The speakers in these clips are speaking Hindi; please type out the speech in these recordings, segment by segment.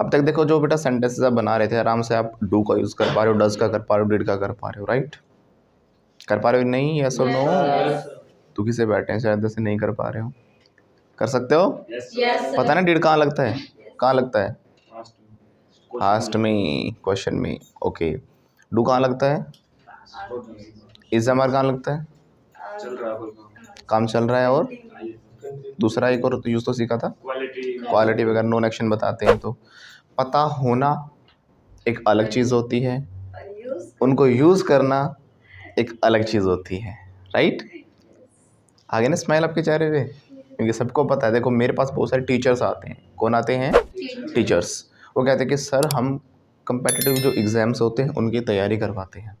अब तक देखो जो बेटा सेंटेंसेस आप बना रहे थे आराम से आप डू का यूज़ कर पा रहे हो, डज का कर पा रहे हो, डिड का कर पा रहे हो, राइट? कर पा रहे हो नहीं? यस और नो? दुखी से बैठे हैं शायद से नहीं कर पा रहे हो। कर सकते हो? पता ना डिड कहाँ लगता है? कहाँ लगता है? पास्ट में, क्वेश्चन में। ओके, डू कहाँ लगता है? इज हमारा कहाँ लगता है? काम चल रहा है। और दूसरा एक और यूज़ तो सीखा था, क्वालिटी वगैरह नॉन एक्शन बताते हैं। तो पता होना एक अलग चीज़ होती है, उनको यूज़ करना एक अलग चीज़ होती है, राइट? आगे ना स्माइल आपके चेहरे पे, क्योंकि सबको पता है। देखो मेरे पास बहुत सारे टीचर्स आते हैं। कौन आते हैं? टीचर्स। वो कहते हैं कि सर हम कंपेटिटिव जो एग्ज़ाम्स होते हैं उनकी तैयारी करवाते हैं,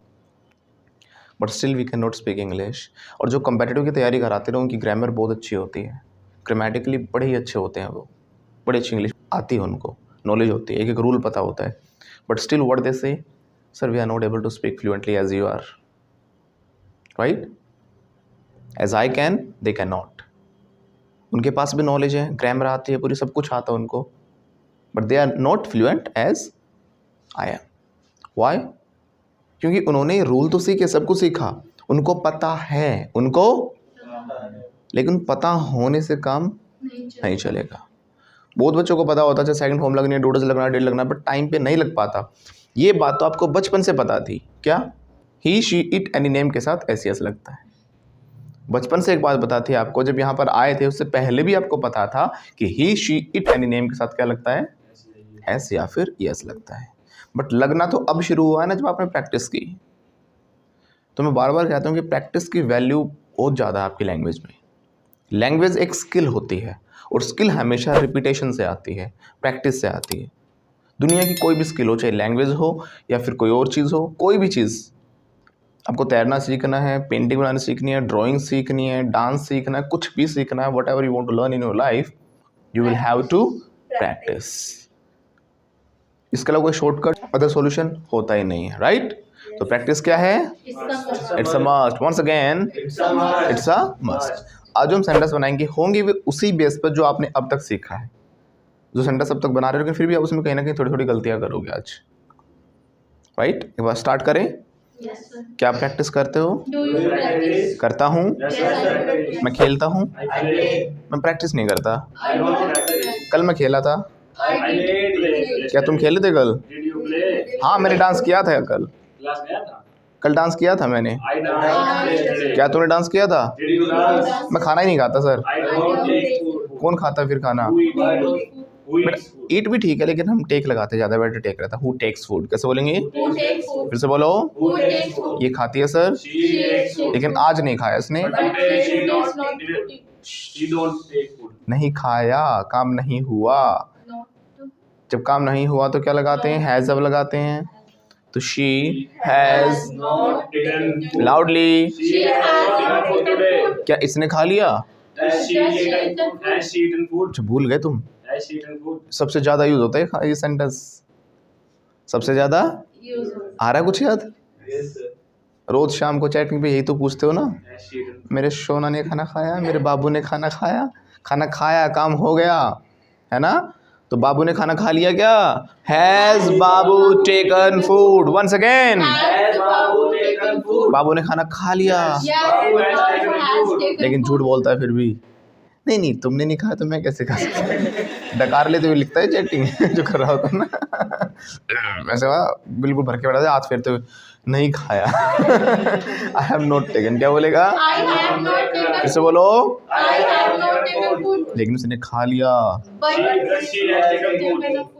but still we can not speak English. और जो कंपेटिटिव की तैयारी कराते हैं उनकी ग्रामर बहुत अच्छी होती है, ग्रामेटिकली बड़े ही अच्छे होते हैं, वो बड़ी अच्छी इंग्लिश आती है, उनको नॉलेज होती है, एक एक रूल पता होता है, but still what they say, sir we are not able to speak fluently as you are, right? As I can, they can not. उनके पास भी नॉलेज है, ग्रामर आती है पूरी, सब कुछ आता है उनको, but they are not fluent as I am. Why? क्योंकि उन्होंने रूल तो सीखे, सब कुछ सीखा, उनको पता है, उनको, लेकिन पता होने से काम नहीं चलेगा। बहुत बच्चों को पता होता है सेकंड फॉर्म लगनी है, डोडस लगना, डेढ़ लगना, बट टाइम पे नहीं लग पाता। ये बात तो आपको बचपन से पता थी क्या? ही शी इट एनी नेम के साथ एस यस लगता है। बचपन से एक बात बता थी आपको, जब यहाँ पर आए थे उससे पहले भी आपको पता था कि ही शी इट एनी नेम के साथ क्या लगता है? एस या फिर यस लगता है। बट लगना तो अब शुरू हुआ है ना, जब आपने प्रैक्टिस की। तो मैं बार बार कहता हूँ कि प्रैक्टिस की वैल्यू बहुत ज़्यादा है आपकी लैंग्वेज में। लैंग्वेज एक स्किल होती है, और स्किल हमेशा रिपीटेशन से आती है, प्रैक्टिस से आती है। दुनिया की कोई भी स्किल हो, चाहे लैंग्वेज हो या फिर कोई और चीज़ हो, कोई भी चीज़, आपको तैरना सीखना है, पेंटिंग बनाना सीखनी है, ड्राइंग सीखनी है, डांस सीखना है, कुछ भी सीखना है, whatever you want to learn in your life, you will have to practise. इसके अलावा कोई शॉर्टकट अदर सॉल्यूशन होता ही नहीं है, राइट? तो प्रैक्टिस क्या है? It's a must. Once again, it's a must. आज जो हम सेंटेंस बनाएंगे होंगे वे उसी बेस पर जो आपने अब तक सीखा है, जो सेंटेंस अब तक बना रहे हो, लेकिन फिर भी आप उसमें कहीं ना कहीं थोड़ी थोड़ी गलतियां करोगे आज, राइट? एक बार स्टार्ट करें। क्या प्रैक्टिस करते हो? करता हूँ। मैं खेलता हूँ। मैं प्रैक्टिस नहीं करता। कल मैं खेला था। क्या तुम खेले थे कल? हाँ मैंने डांस किया था कल। कल डांस किया था मैंने। क्या तुमने डांस किया था? मैं खाना ही नहीं खाता सर। कौन खाता फिर खाना? ईट भी ठीक है, लेकिन हम टेक लगाते, ज़्यादा बेटर टेक रहता। हु टेक्स फूड कैसे बोलेंगे? फिर से बोलो। ये खाती है सर, लेकिन आज नहीं खाया इसने। नहीं खाया, काम नहीं हुआ। जब काम नहीं हुआ तो क्या लगाते हैं? हैज़ अब लगाते हैं। तो शी हैज़ लाउडली, क्या इसने खा लिया? अच्छा भूल गए तुम। सबसे ज़्यादा यूज होता है ये सेंटेंस, सबसे ज़्यादा आ रहा है कुछ याद? रोज शाम को चैटिंग पे यही तो पूछते हो ना, मेरे सोना ने खाना खाया, मेरे बाबू ने खाना खाया। खाना खाया, काम हो गया, है ना? तो बाबू ने खाना खा लिया क्या? हैज़ बाबू टेकन फूड? वंस अगेन, बाबू ने खाना खा लिया। लेकिन झूठ बोलता है फिर भी, नहीं नहीं तुमने नहीं खाया तो मैं कैसे खा सकता। डकार लेते हुए लिखता है चैटिंग जो कर रहा होता ना वैसे वह बिल्कुल भर के बैठा था, हाथ फेरते हुए, नहीं खाया। आई हैव नॉट टेकन, क्या बोलेगा? फिर से बोलो। लेकिन उसने खा लिया।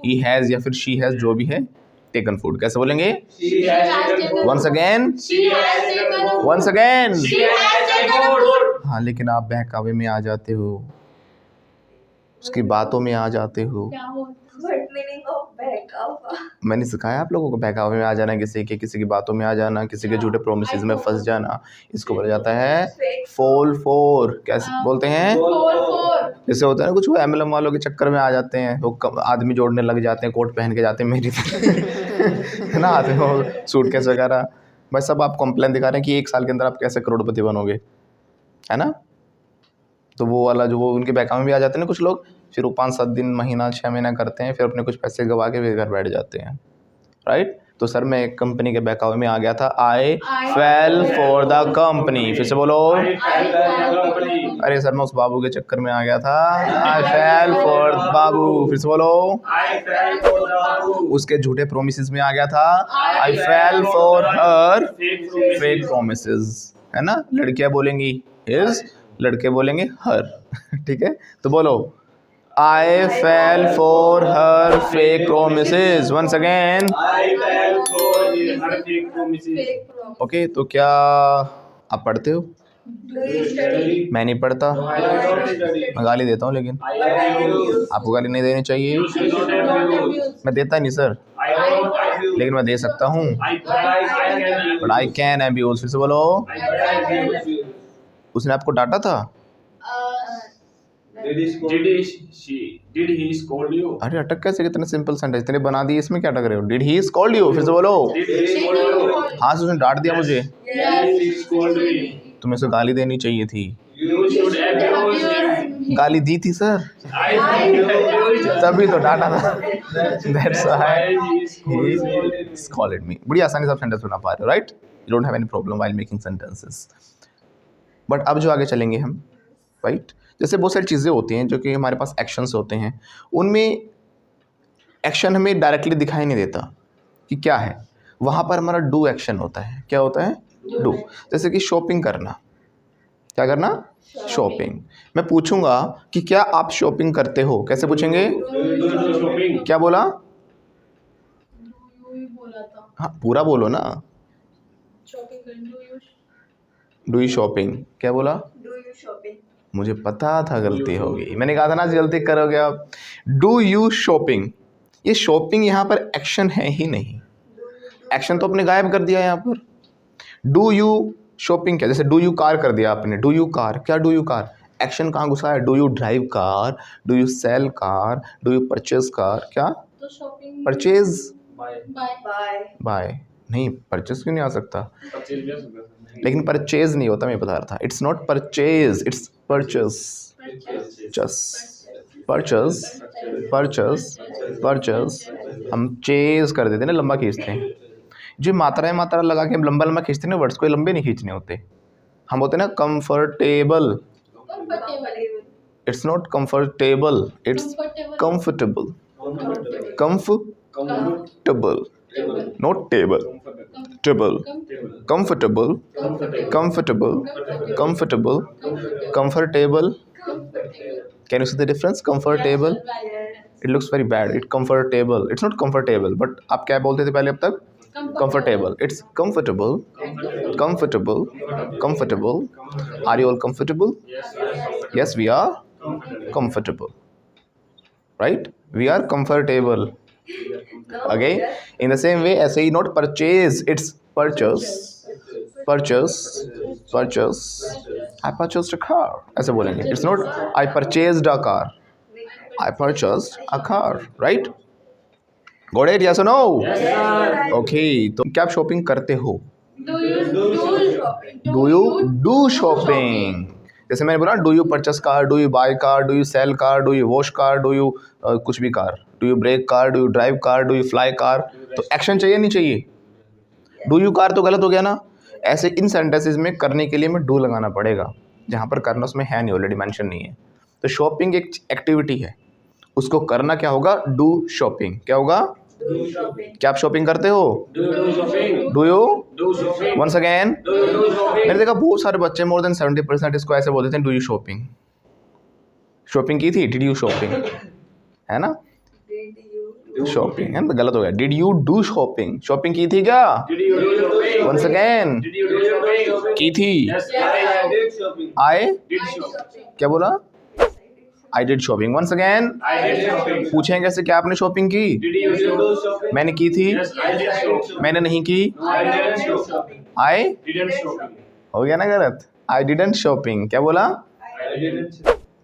ही हैज या फिर शी हैज, जो भी है, टेकन फूड कैसे बोलेंगे? Once again, once again. हाँ लेकिन आप बहकावे में आ जाते हो, उसकी बातों में आ जाते हो। मैंने सिखाया आप लोगों को बहकावे में आ जाना, किसी की बातों में आ जाना, किसी के झूठे प्रोमिसेस में फंस जाना, इसको बोला जाता है फॉल फॉर। कैसे बोलते हैं? जैसे होता है ना कुछ वो MLM वालों के चक्कर में आ जाते हैं, वो आदमी जोड़ने लग जाते हैं, कोट पहन के जाते हैं मेरी है ना, आते हो सूटकेस वगैरह। भाई सब आप कंप्लेन दिखा रहे हैं कि 1 साल के अंदर आप कैसे करोड़पति बनोगे, है ना? तो वो वाला जो वो उनके बहकावे में भी आ जाते हैं ना कुछ लोग, फिर वो 5-7 दिन, महीना, 6 महीना करते हैं, फिर अपने कुछ पैसे गवा के फिर घर बैठ जाते हैं, राइट। तो सर मैं एक कंपनी के बहकावे में आ गया था, I fail for the company. फिर से बोलो, अरे सर मैं उस बाबू के चक्कर में आ गया था, आई फेल फॉर बाबू। फिर से बोलो, उसके झूठे प्रोमिसेस में आ गया था, I fail for her fake promises, है ना। लड़कियां बोलेंगी हिज, लड़के बोलेंगे हर, ठीक है। तो बोलो, I fell for her fake promises. Once again. I fell for her fake promises. Okay, तो क्या आप पढ़ते हो? मैं नहीं पढ़ता, मैं गाली देता हूँ, लेकिन आपको गाली नहीं देनी चाहिए। मैं देता नहीं सर, लेकिन मैं दे सकता हूँ, बट आई कैन अब्यूज। फिर से बोलो, उसने आपको डांटा था? Did he scold you? अरे अटक कैसे, कितने सिंपल सेंटेंस इतने बना दिए, इसमें क्या अटक रहे हो? Did he scold you? फिर से बोलो, हाँ उसने डांट दिया मुझे। तुम्हें से गाली देनी चाहिए थी, गाली दी थी सर, तभी तो डांटा था। That's why he scolded me. बड़ी आसानी से आप सेंटेंस बना पा रहे हो, right. You don't have any problem while making sentences. But अब जो आगे चलेंगे हम, राइट, जैसे बहुत सारी चीज़ें होती हैं जो कि हमारे पास एक्शंस होते हैं, उनमें एक्शन हमें डायरेक्टली दिखाई नहीं देता कि क्या है, वहाँ पर हमारा डू एक्शन होता है। क्या होता है? डू। जैसे कि शॉपिंग करना, क्या करना? शॉपिंग। मैं पूछूंगा कि क्या आप शॉपिंग करते हो, कैसे पूछेंगे? क्या बोला? हाँ पूरा बोलो ना। डू यू शॉपिंग, क्या बोला? मुझे पता था गलती होगी, मैंने कहा था ना गलती करोगे आप। डू यू शॉपिंग, ये शॉपिंग यहाँ पर एक्शन है ही नहीं, एक्शन तो आपने गायब कर दिया यहाँ पर। डू यू शॉपिंग क्या, जैसे डू यू कार कर दिया आपने, डू यू कार, क्या डू यू कार, एक्शन कहाँ घुसा है? Do you drive car, do you sell car, do you purchase car, क्या? परचेज, बाय नहीं, परचेज क्यों नहीं आ सकता? लेकिन परचेज नहीं होता, मैं बता रहा था, it's not purchase, it's purchase, just purchase, purchase, purchase. हम चेज कर देते हैं ना, लंबा खींचते हैं। जो मात्रा लगा के हम लंबा लंबा खींचते हैं ना, वर्ड्स को लंबे नहीं खींचने होते, हम होते हैं ना comfortable, it's not comfortable, it's comfortable, comfortable, not table, table, comfortable, comfortable, comfortable, comfortable. Can you see the difference? Comfortable, it looks very bad, it's comfortable, it's not comfortable, but आप क्या बोलते थे पहले अब तक? Comfortable, it's comfortable, comfortable, comfortable. Are you all comfortable? Yes, we are comfortable, right? We are comfortable. Okay, in the same way, ऐसे ही not purchase, it's purchase, purchase, purchase. I purchased a car, ऐसे बोलेंगे। It's not I purchased a car, I purchased a car, right? Got it? Yes or no? Yes sir. Okay, तो क्या आप शॉपिंग करते हो? Do you do shopping? जैसे मैंने बोला, do you purchase car, do you buy car, do you sell car, do you wash car, do you कुछ भी car, do you break car, do you drive car, do you fly car. तो एक्शन चाहिए नहीं चाहिए? डू यू कार तो गलत हो गया ना। ऐसे इन सेंटेंसेस में करने के लिए मैं डू लगाना पड़ेगा, जहाँ पर करना उसमें है नहीं, ऑलरेडी मेंशन नहीं है। तो शॉपिंग एक एक्टिविटी है, उसको करना क्या होगा? Do shopping. क्या होगा? क्या आप शॉपिंग करते हो? Do you? वंस अगेन, मैंने देखा बहुत सारे बच्चे, मोर देन 70% इसको ऐसे बोलते थे, डू यू शॉपिंग। शॉपिंग की थी? डिड यू शॉपिंग, है ना? शॉपिंग है ना, गलत हो गया। Did you do shopping, shopping की थी क्या? वंस अगेन, की थी? आई, क्या बोला? I did shopping. Once again, पूछेंगे कैसे, क्या आपने शॉपिंग की? मैंने की थी, मैंने नहीं की, आई हो गया ना गलत। आई डिडंट शॉपिंग, क्या बोला?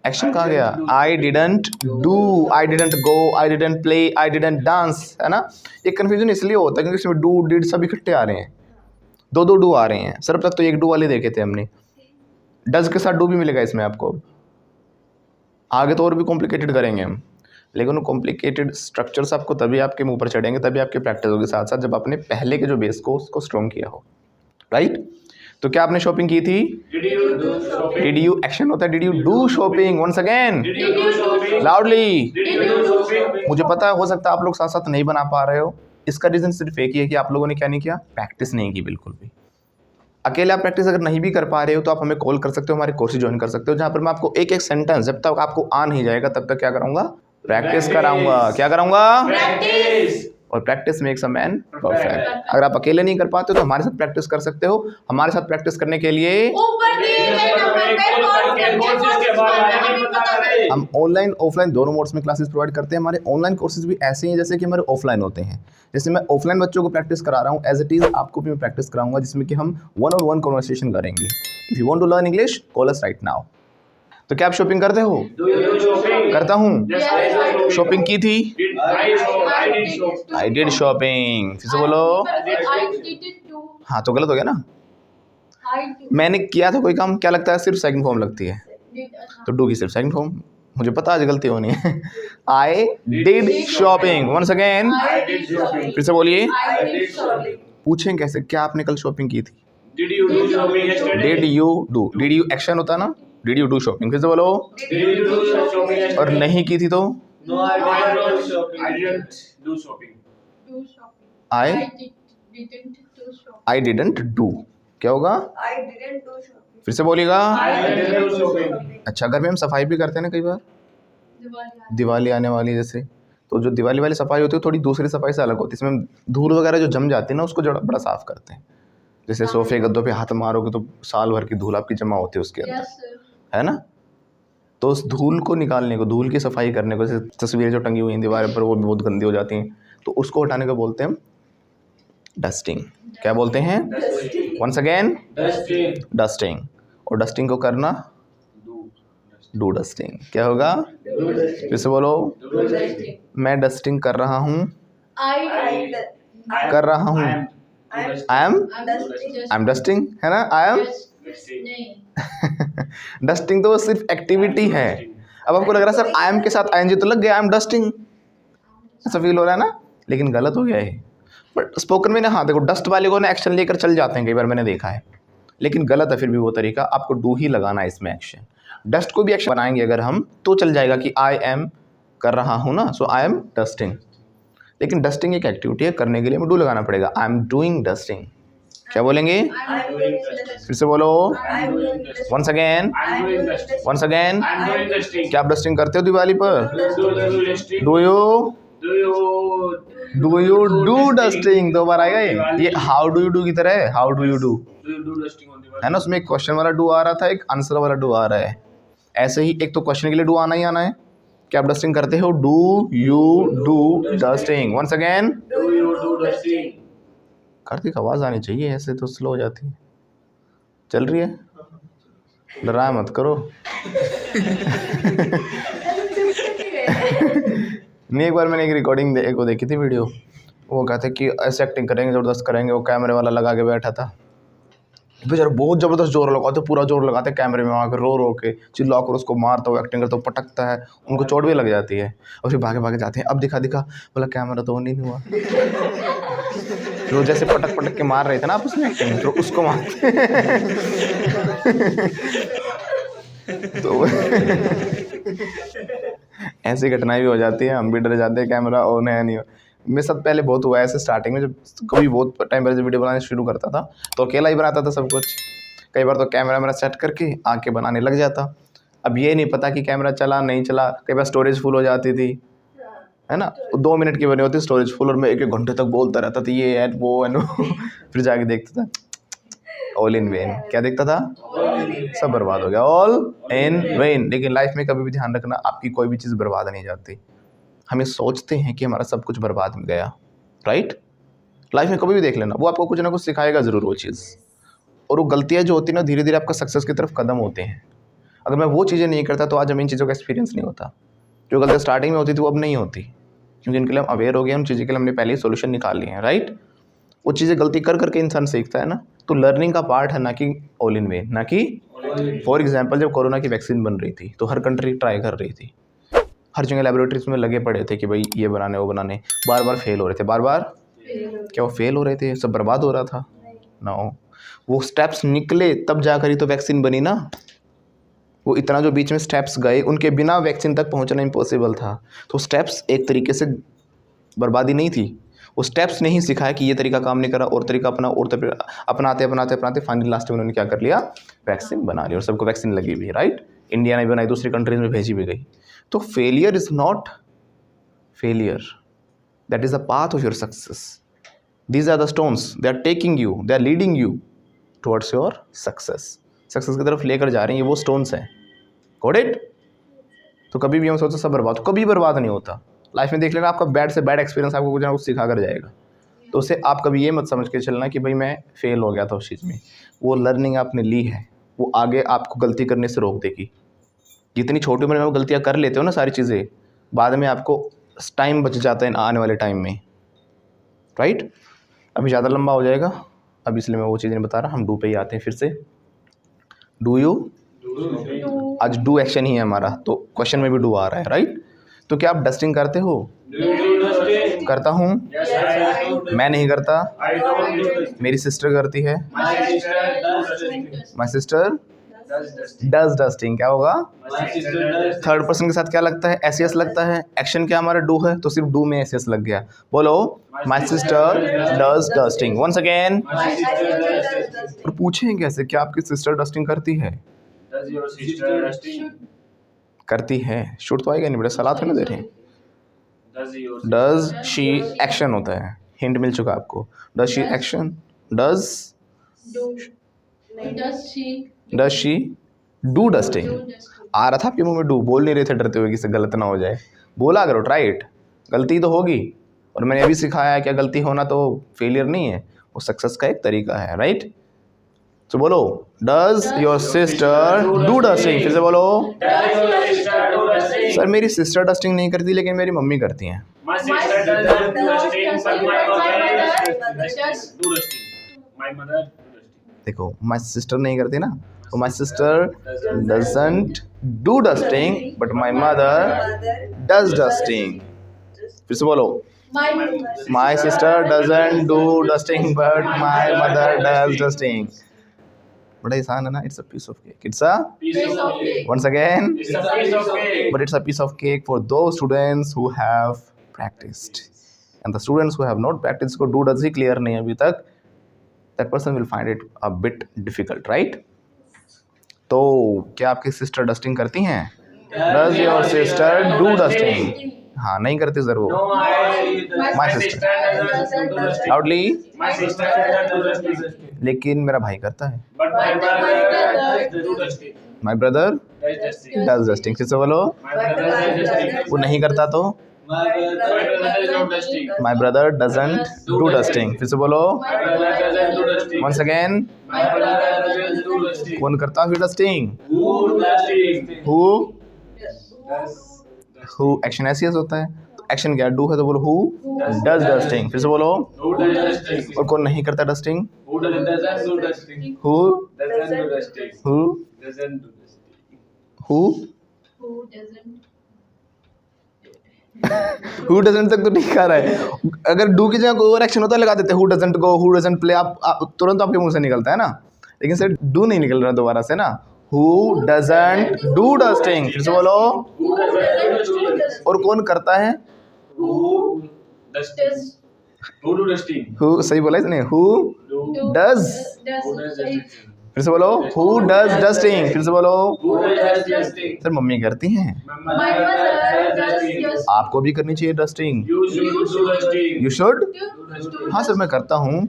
एक्शन कहाँ गया? I didn't do, I didn't go, I didn't play, I didn't dance, है ना। ये कन्फ्यूजन इसलिए होता है क्योंकि इसमें डू डिड सब इकट्ठे आ रहे हैं, दो डू आ रहे हैं। सर अब तक तो एक डू वाले देखे थे हमने, डज के साथ डू भी मिलेगा इसमें आपको। आगे तो और भी कॉम्प्लिकेटेड करेंगे हम, लेकिन वो कॉम्प्लिकेटेड स्ट्रक्चर्स आपको तभी आपके मुंह पर चढ़ेंगे, तभी आपकी प्रैक्टिस होगी साथ साथ, जब आपने पहले के जो बेस को उसको स्ट्रॉन्ग किया हो, राइट। तो क्या आपने शॉपिंग की थी? डिड यू एक्शन होता है, did you do shopping? Once again loudly. मुझे पता है हो सकता है आप लोग साथ साथ नहीं बना पा रहे हो, इसका रीजन सिर्फ एक ही है कि आप लोगों ने क्या नहीं किया, प्रैक्टिस नहीं की बिल्कुल भी। अकेले आप प्रैक्टिस अगर नहीं भी कर पा रहे हो तो आप हमें कॉल कर सकते हो, हमारे कोर्स ज्वाइन कर सकते हो, जहाँ पर मैं आपको एक एक सेंटेंस जब तक आपको आ नहीं जाएगा तब तक क्या कराऊंगा, प्रैक्टिस कराऊंगा। क्या कराऊंगा? प्रैक्टिस। और practice makes a man perfect. अगर आप अकेले नहीं कर पाते तो हमारे साथ प्रैक्टिस कर सकते हो। हमारे साथ प्रैक्टिस करने के लिए हम ऑनलाइन ऑफलाइन दोनों मोड्स में क्लासेस प्रोवाइड करते हैं। हमारे ऑनलाइन कोर्सेज भी ऐसे हैं जैसे कि हमारे ऑफलाइन होते हैं। जैसे मैं ऑफलाइन बच्चों को प्रैक्टिस करा रहा हूँ, एज इट इज आपको भी मैं प्रैक्टिस कराऊंगा, जिसमें कि हम 1-on-1 कन्वर्सेशन करेंगे। If you want to learn English call us right now. तो क्या आप शॉपिंग करते हो? करता हूँ। शॉपिंग की थी? आई डिड शॉपिंग। फिर से बोलो। हाँ तो गलत हो गया ना, मैंने किया था कोई काम, क्या लगता है सिर्फ सेकंड फॉर्म लगती है, तो डू की सिर्फ सेकंड फॉर्म। मुझे पता आज गलती होनी है। I did shopping. Once again फिर से बोलिए। पूछें कैसे, क्या आपने कल शॉपिंग की थी? Did you do. Did you action होता ना, डिड यू डू शॉपिंग। फिर से बोलो। और नहीं की थी तो आई डिडंट डू। क्या होगा? फिर से बोलिएगा। अच्छा, घर में हम सफाई भी करते हैं ना कई बार, दिवाली आने वाली जैसे, तो जो दिवाली वाली सफाई होती है थोड़ी दूसरी सफाई से अलग होती है। इसमें हम धूल वगैरह जो जम जाती है ना उसको बड़ा साफ करते हैं। जैसे सोफे गद्दों पे हाथ मारोगे तो साल भर की धूल आपकी जमा होती है उसके अंदर, है ना। तो उस धूल को निकालने को, धूल की सफाई करने को, जैसे तस्वीरें जो टंगी हुई हैं दीवार पर वो भी बहुत गंदी हो जाती हैं, तो उसको हटाने को बोलते हैं डस्टिंग। क्या बोलते हैं? Once again dusting. और डस्टिंग को करना डू डस्टिंग। क्या होगा? फिर से बोलो। मैं डस्टिंग कर रहा हूँ, कर रहा हूँ। आई एम डस्टिंग, है ना। आई एम डस्टिंग तो वो सिर्फ एक्टिविटी है। अब आपको लग रहा है सर आई एम के साथ आईएनजी तो लग गया, आई एम डस्टिंग, ऐसा फील हो रहा है ना, लेकिन गलत हो गया है। बट स्पोकन में ना, हाँ देखो डस्ट वाले को ना एक्शन लेकर चल जाते हैं, कई बार मैंने देखा है, लेकिन गलत है फिर भी वो तरीका। आपको डू ही लगाना है इसमें एक्शन। डस्ट को भी एक्शन बनाएंगे अगर हम तो चल जाएगा कि आई एम कर रहा हूँ ना, सो आई एम डस्टिंग। लेकिन डस्टिंग एक एक्टिविटी है, करने के लिए हमें डू लगाना पड़ेगा। I am doing dusting. क्या बोलेंगे? फिर से बोलो। वंस अगेन क्या आप डस्टिंग करते हो दिवाली पर? Do you do dusting? दो बार आएगा ये हाउ डू यू डू की तरह है। हाउ डू यू डू है ना, उसमें एक क्वेश्चन वाला डू आ रहा था, एक आंसर वाला डू आ रहा है। ऐसे ही एक तो क्वेश्चन के लिए डू आना ही आना है। क्या आप डस्टिंग करते हो? Do you do dusting. Once again Kartik आवाज आनी चाहिए, ऐसे तो स्लो हो जाती है। चल रही है, डराया मत करो। नहीं, एक बार मैंने एक रिकॉर्डिंग को देखी थी वीडियो, वो कहते कि ऐसे एक्टिंग करेंगे, ज़बरदस्त करेंगे। वो कैमरे वाला लगा के बैठा था, बेचारा बहुत ज़बरदस्त जोर लगाते, पूरा जोर लगाते कैमरे में, वहाँ के रो रो के चिल्ला कर उसको मारता हुआ एक्टिंग करता हुआ पटकता है, उनको चोट भी लग जाती है और फिर भागे भागे जाते हैं। अब दिखा बोला कैमरा तो नहीं हुआ। जो जैसे पटक पटक के मार रहे थे ना आप उसमें एक्टिंग, तो उसको मारते। तो ऐसी घटनाएं भी हो जाती है, हम भी डर जाते हैं कैमरा ऑन है नहीं। मेरे साथ पहले बहुत हुआ ऐसे, स्टार्टिंग में जब कभी बहुत टाइम पहले जब वीडियो बनाने शुरू करता था तो अकेला ही बनाता था सब कुछ। कई बार तो कैमरा मेरा सेट करके आके बनाने लग जाता। अब ये नहीं पता कि कैमरा चला नहीं चला, कई बार स्टोरेज फुल हो जाती थी, है ना। 2 मिनट की बनी होती स्टोरेज फुल, और मैं 1-1 घंटे तक बोलता रहता था ये एंड वो एंड वो। फिर जाके देखता था ऑल इन वेन। क्या देखता था? सब बर्बाद हो गया, ऑल इन वेन। लेकिन लाइफ में कभी भी ध्यान रखना, आपकी कोई भी चीज़ बर्बाद नहीं जाती। हमें सोचते हैं कि हमारा सब कुछ बर्बाद हो गया, राइट। लाइफ में कभी भी देख लेना, वो आपको कुछ ना कुछ सिखाएगा ज़रूर वो चीज़। और वो गलतियाँ जो होती हैं ना, धीरे धीरे आपका सक्सेस की तरफ कदम होते हैं। अगर मैं वो चीज़ें नहीं करता तो आज हमें इन चीज़ों का एक्सपीरियंस नहीं होता। जो गलतियाँ स्टार्टिंग में होती थी वो अब नहीं होती, क्योंकि इनके लिए हम अवेयर हो गए, उन चीज़ों के लिए हमने पहले ही सोल्यूशन निकाल लिए हैं, राइट। वो चीज़ें गलती कर करके इंसान सीखता है ना, तो लर्निंग का पार्ट है, ना कि ऑल इन वे, ना कि फॉर एग्जाम्पल जब कोरोना की वैक्सीन बन रही थी तो हर कंट्री ट्राई कर रही थी, हर जगह लेबोरेटरीज में लगे पड़े थे कि भाई ये बनाने वो बनाने, बार बार फेल हो रहे थे, बार बार क्या वो फेल हो रहे थे, सब बर्बाद हो रहा था ना। वो स्टेप्स निकले तब जाकर ही तो वैक्सीन बनी ना। वो इतना जो बीच में स्टेप्स गए उनके बिना वैक्सीन तक पहुंचना इम्पॉसिबल था। तो स्टेप्स एक तरीके से बर्बादी नहीं थी, वो स्टेप्स ने ही सिखाया कि ये तरीका काम नहीं करा और तरीका अपना और अपनाते अपनाते अपनाते फाइनली लास्ट में उन्होंने क्या कर लिया, वैक्सीन बना ली और सबको वैक्सीन लगी भी, राइट। इंडिया ने बनाई, दूसरी कंट्रीज में भेजी भी गई। तो failure is not failure, that is the path of your success. These are the stones, they are taking you, they are leading you towards your success. Success की तरफ लेकर जा रहे हैं, ये वो स्टोन्स हैं। Got it. तो कभी भी हम सोचो सब बर्बाद, कभी बर्बाद नहीं होता। लाइफ में देख लेना, आपका बैड से बैड एक्सपीरियंस आपको कुछ ना कुछ सिखा कर जाएगा। तो उसे आप कभी ये मत समझ के चलना कि भाई मैं फेल हो गया था उस चीज़ में। वो लर्निंग आपने ली है, वो आगे आपको गलती करने से रोक देगी। जितनी छोटी उम्र में वो गलतियाँ कर लेते हो ना सारी चीज़ें, बाद में आपको टाइम बच जाता है आने वाले टाइम में, राइट। अभी ज़्यादा लंबा हो जाएगा, अब इसलिए मैं वो चीज़ें नहीं बता रहा। हम डू पे ही आते हैं फिर से। डू यू, आज डू एक्शन ही है हमारा, तो क्वेश्चन में भी डू आ रहा है, राइट। तो क्या आप डस्टिंग करते हो? करता हूँ। मैं नहीं करता, मेरी सिस्टर करती है। माई सिस्टर डज डस्टिंग। क्या होगा? थर्ड पर्सन के साथ क्या लगता है? एस एस लगता है। एक्शन क्या हमारा डू है, तो सिर्फ डू में एस एस लग गया। बोलो, my sister does dusting. Once again. और पूछें कैसे, क्या आपकी सिस्टर डस्टिंग करती है? करती है। शुड तो आएगा नहीं, बड़े सलाह तो नहीं दे रहे हैं। डज शी एक्शन होता है, हिंट मिल चुका आपको। Does she action, does she do dusting. आ रहा था आपके मुंह में डू, बोल नहीं रहे थे डरते हुए कि इससे गलत ना हो जाए। बोला करो, राइट। गलती तो होगी, और मैंने अभी सिखाया है क्या गलती होना तो फेलियर नहीं है, वो सक्सेस का एक तरीका है, राइट। तो बोलो, does your sister do dusting. फिर से बोलो। सर मेरी सिस्टर डस्टिंग नहीं करती, लेकिन मेरी मम्मी करती हैं। देखो, माई सिस्टर नहीं करती ना, तो my sister doesn't do dusting but my mother does dusting. फिर से बोलो, my sister doesn't do dusting but my mother does dusting. बड़ा आसान है ना। It's a piece of cake. It's a once again, but it's a piece of cake for those students who have practiced, and the students who have not practiced को do does ही clear नहीं अभी तक, that person will find it a bit difficult, right? तो क्या आपकी सिस्टर डस्टिंग करती हैं? Does your sister do dusting? हाँ, नहीं करती जरूर। My sister loudly, लेकिन मेरा भाई करता है। My brother does dusting। फिर से बोलो, वो नहीं करता तो My brother doesn't do dusting। फिर से बोलो, once again, कौन करता है डस्टिंग? Who एक्शन ऐसी होता है, तो एक्शन क्या डू है, तो बोलो who does dusting। फिर से बोलो, और कौन नहीं करता डस्टिंग? Who doesn't तक तो नहीं खा रहा है। अगर डू की जगह कोई और एक्शन होता है लगा देते, who doesn't go, who doesn't play, आप तुरंत आपके मुंह से निकलता है ना, लेकिन सर डू नहीं निकल रहा दोबारा से ना। Who doesn't do dusting। फिर से बोलो, और कौन करता है? Who सही बोला इसने, who does। फिर से बोलो, who does dusting। फिर से बोलो, सर मम्मी करती हैं। आपको भी करनी चाहिए डस्टिंग। You should। हाँ सर मैं करता हूँ।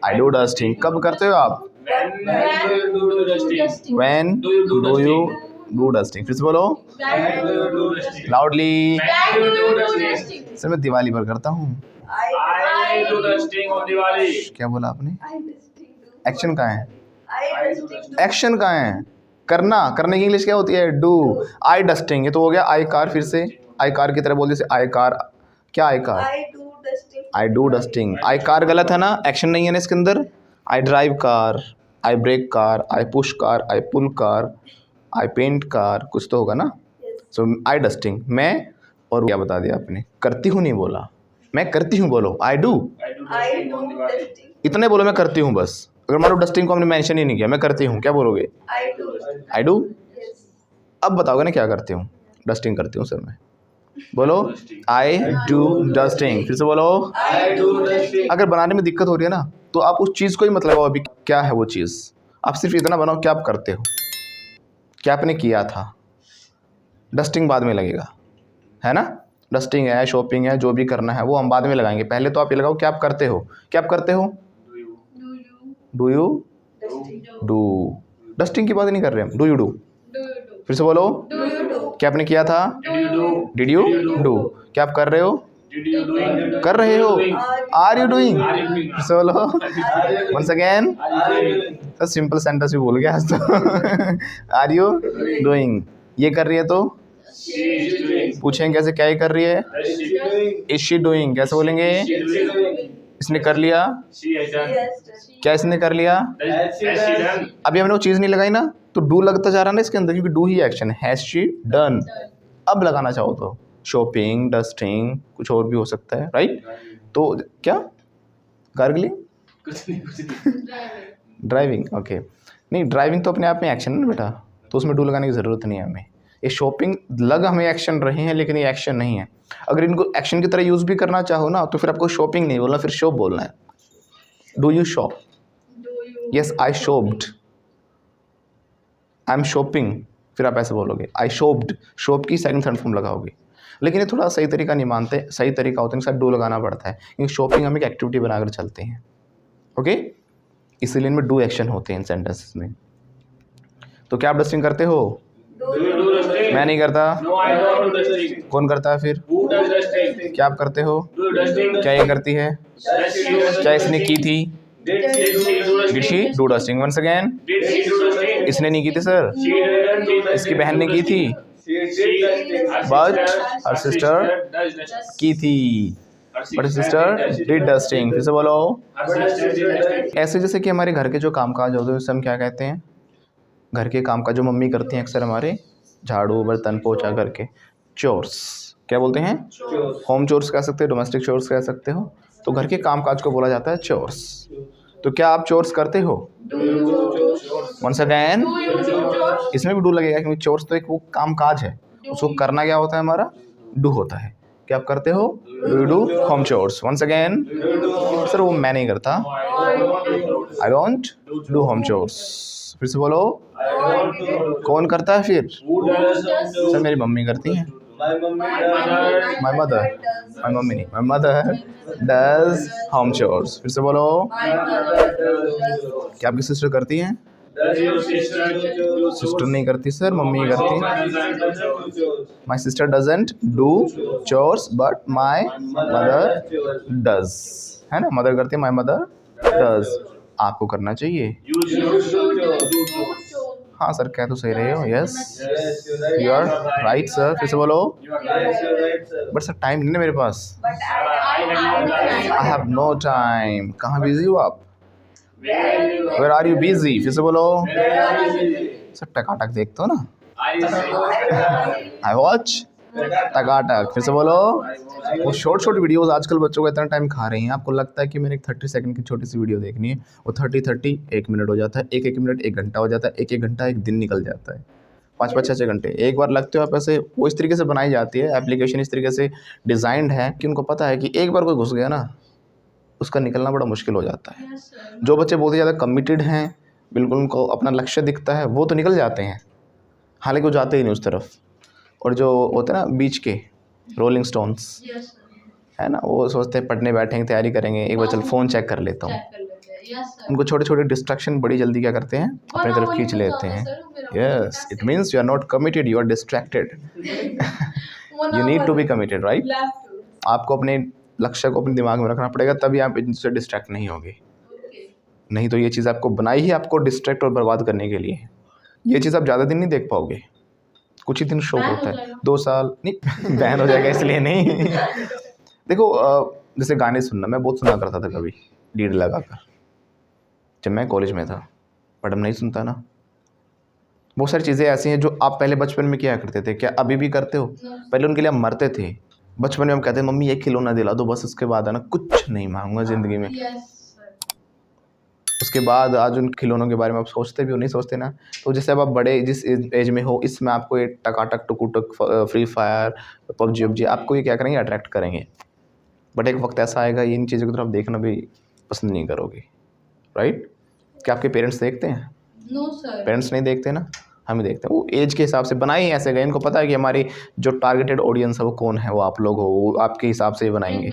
I do dusting। कब करते हो आप? When do you do dusting। फिर से बोलो, loudly। सर मैं दिवाली पर करता हूँ। क्या बोला आपने? एक्शन कहाँ है? एक्शन कहाँ है? करना, करने की इंग्लिश क्या होती है? डू। आई डस्टिंग, ये तो हो गया आई कार। फिर से आई कार की तरह बोल जैसे आई कार। क्या I car? I do dusting. I car गलत है ना, एक्शन नहीं है ना इसके अंदर। I drive car, I brake car, I push car, I pull car, I paint car, कुछ तो होगा ना। सो आई डस्टिंग, मैं, और क्या बता दिया आपने, करती हूँ नहीं बोला, मैं करती हूँ बोलो, आई डू, इतने बोलो मैं करती हूँ बस। अगर मान लो डस्टिंग को हमने मेंशन ही नहीं किया, मैं करती हूँ, क्या बोलोगे, आई डू। अब बताओगे ना क्या करती हूँ, डस्टिंग करती हूँ सर मैं, बोलो आई डू डस्टिंग, फिर से बोलो आई डू डस्टिंग। अगर बनाने में दिक्कत हो रही है ना तो आप उस चीज़ को ही मतलब अभी क्या है वो चीज़, आप सिर्फ इतना बनाओ क्या आप करते हो, क्या आपने किया था, डस्टिंग बाद में लगेगा, है ना। डस्टिंग है, शॉपिंग है, जो भी करना है वो हम बाद में लगाएंगे, पहले तो आप ये लगाओ क्या आप करते हो, क्या आप करते हो, डू यू डू। डस्टिंग की बात नहीं कर रहे हम, डू यू डू, फिर से बोलो क्या आपने किया था, डिड यू डू, क्या आप कर रहे हो, कर रहे हो, आर यू डूइंग, फिर से बोलो वंस अगेन, तो सिंपल सेंटेंस भी भूल गया आज तो आर यू डूइंग, ये कर रही है तो पूछेंगे कैसे, क्या ये कर रही है, इज शी डूइंग, कैसे बोलेंगे, इसने कर लिया, क्या इसने कर लिया, अभी हमने वो चीज़ नहीं लगाई ना तो डू लगता जा रहा ना इसके अंदर, क्योंकि डू ही एक्शन है, हैज शी डन। अब लगाना चाहो तो शॉपिंग, डस्टिंग, कुछ और भी हो सकता है, राइट। तो क्या गार्गलिंग, ड्राइविंग, ओके, नहीं ड्राइविंग तो अपने आप में एक्शन है ना बेटा, तो उसमें डू लगाने की ज़रूरत नहीं है हमें। ये शॉपिंग लग हमें एक्शन रहे हैं लेकिन ये एक्शन नहीं है। अगर इनको एक्शन की तरह यूज़ भी करना चाहो ना तो फिर आपको शॉपिंग नहीं बोलना, फिर शॉप बोलना है। Do you shop, yes I शॉप्ड, I am shopping, फिर आप ऐसे बोलोगे आई शॉप्ड, शॉप की सेकंड थर्ड फॉर्म लगाओगे। लेकिन ये थोड़ा सही तरीका नहीं मानते, सही तरीका होता है साथ डू लगाना पड़ता है, क्योंकि शॉपिंग हम एक एक्टिविटी बनाकर चलते हैं, ओके, इसीलिए इनमें डू एक्शन होते हैं इन सेंटेंसेस में। तो क्या आप डस्टिंग करते हो, मैं नहीं करता, कौन करता है फिर, क्या आप करते हो, क्या ये करती है, क्या इसने की थी, did she do dusting, once again, इसने नहीं की थी सर, इसकी बहन ने की थी, बट हर सिस्टर की थी, बट सिस्टर डिड डस्टिंग, फिर से बोलो। ऐसे जैसे कि हमारे घर के जो कामकाज होते हैं उसे हम क्या कहते हैं, घर के काम का जो मम्मी करती हैं अक्सर हमारे, झाड़ू बर्तन पोछा करके, चोर्स, क्या बोलते हैं, होम चोर्स कह सकते हो, डोमेस्टिक चोर्स कह सकते हो, तो घर के काम काज को बोला जाता है चोर्स। तो क्या आप चोर्स करते हो, वंस अगेन, इसमें भी डू लगेगा क्योंकि चोर्स तो एक वो काम काज है, उसको करना क्या होता है हमारा, डू होता है। क्या आप करते हो, do you do home chores, once again, sir वो मैं नहीं करता, I don't do home chores, फिर से बोलो कौन करता है फिर, सर मेरी मम्मी करती हैं, माय मदर, माय मम्मी नहीं, my mother does home chores, फिर से बोलो, क्या आपकी सिस्टर करती हैं, सिस्टर नहीं करती सर, मम्मी करती है, my sister doesn't do chores but my mother does, है ना, मदर करती है, माय मदर डज, आपको करना चाहिए, हाँ सर कह तो सही रहे हो, yes you are right sir, फिर से बोलो, बट सर टाइम नहीं है मेरे पास, आई हैव नो टाइम, कहाँ बिजी हो आप, वेयर आर यू बिजी, फिर से बोलो, सर टकाटक देखते हो ना, आई वॉच टकाटक, फिर से बोलो। वो शॉर्ट वीडियोस आजकल बच्चों का इतना टाइम खा रही हैं, आपको लगता है कि मैंने एक 30 सेकंड की छोटी सी वीडियो देखनी है, वो 30 1 मिनट हो जाता है, एक मिनट 1 घंटा हो जाता है, एक घंटा 1 दिन निकल जाता है, 5 6 घंटे एक बार लगते हो आप ऐसे। वो इस तरीके से बनाई जाती है, एप्लीकेशन इस तरीके से डिज़ाइंड है कि उनको पता है कि एक बार कोई घुस गया ना उसका निकलना बड़ा मुश्किल हो जाता है। जो बच्चे बहुत ही ज़्यादा कमिटेड हैं, बिल्कुल उनको अपना लक्ष्य दिखता है, वो तो निकल जाते हैं, हालांकि वो जाते ही नहीं उस तरफ। और जो होते हैं ना बीच के रोलिंग स्टोन्स, है ना, वो सोचते हैं पढ़ने बैठेंगे तैयारी करेंगे, एक बार चल फ़ोन चेक कर लेता हूँ, उनको छोटे छोटे डिस्ट्रैक्शन बड़ी जल्दी क्या करते हैं अपनी तरफ खींच लेते हैं। Yes, it means you are not committed, you are distracted, you need to be committed, right. आपको अपने लक्ष्य को अपने दिमाग में रखना पड़ेगा, तभी आप इनसे डिस्ट्रैक्ट नहीं होगे, नहीं तो ये चीज़ आपको बनाई ही आपको डिस्ट्रैक्ट और बर्बाद करने के लिए। ये चीज़ आप ज़्यादा दिन नहीं देख पाओगे, कुछ ही दिन शौक होता है, 2 साल नहीं बैन हो जाएगा इसलिए नहीं। देखो जैसे गाने सुनना मैं बहुत सुना करता था कभी लीड लगा कर, जब मैं कॉलेज में था, बट हम नहीं सुनता ना। बहुत सारी चीज़ें ऐसी हैं जो आप पहले बचपन में किया करते थे, क्या अभी भी करते हो? पहले उनके लिए हम मरते थे। बचपन में हम कहते हैं मम्मी एक खिलौना दिला दो, बस उसके बाद है ना कुछ नहीं मांगूंगा ज़िंदगी में। उसके बाद आज उन खिलौनों के बारे में आप सोचते भी हो, नहीं सोचते ना। तो जैसे अब आप बड़े जिस एज में हो, इसमें आपको ये टकाटक टुकुटक फ्री फायर पबजी वबजी आपको ये क्या करेंगे, अट्रैक्ट करेंगे। बट एक वक्त ऐसा आएगा इन चीज़ों की तरफ देखना भी पसंद नहीं करोगे, राइट? क्या आपके पेरेंट्स देखते हैं? No sir. पेरेंट्स नहीं देखते ना, हम ही देखते हैं। वो एज के हिसाब से बनाए ही ऐसे गए, इनको पता है कि हमारी जो टारगेटेड ऑडियंस है वो कौन है, वो आप लोग हो, वो आपके हिसाब से ही बनाएंगे।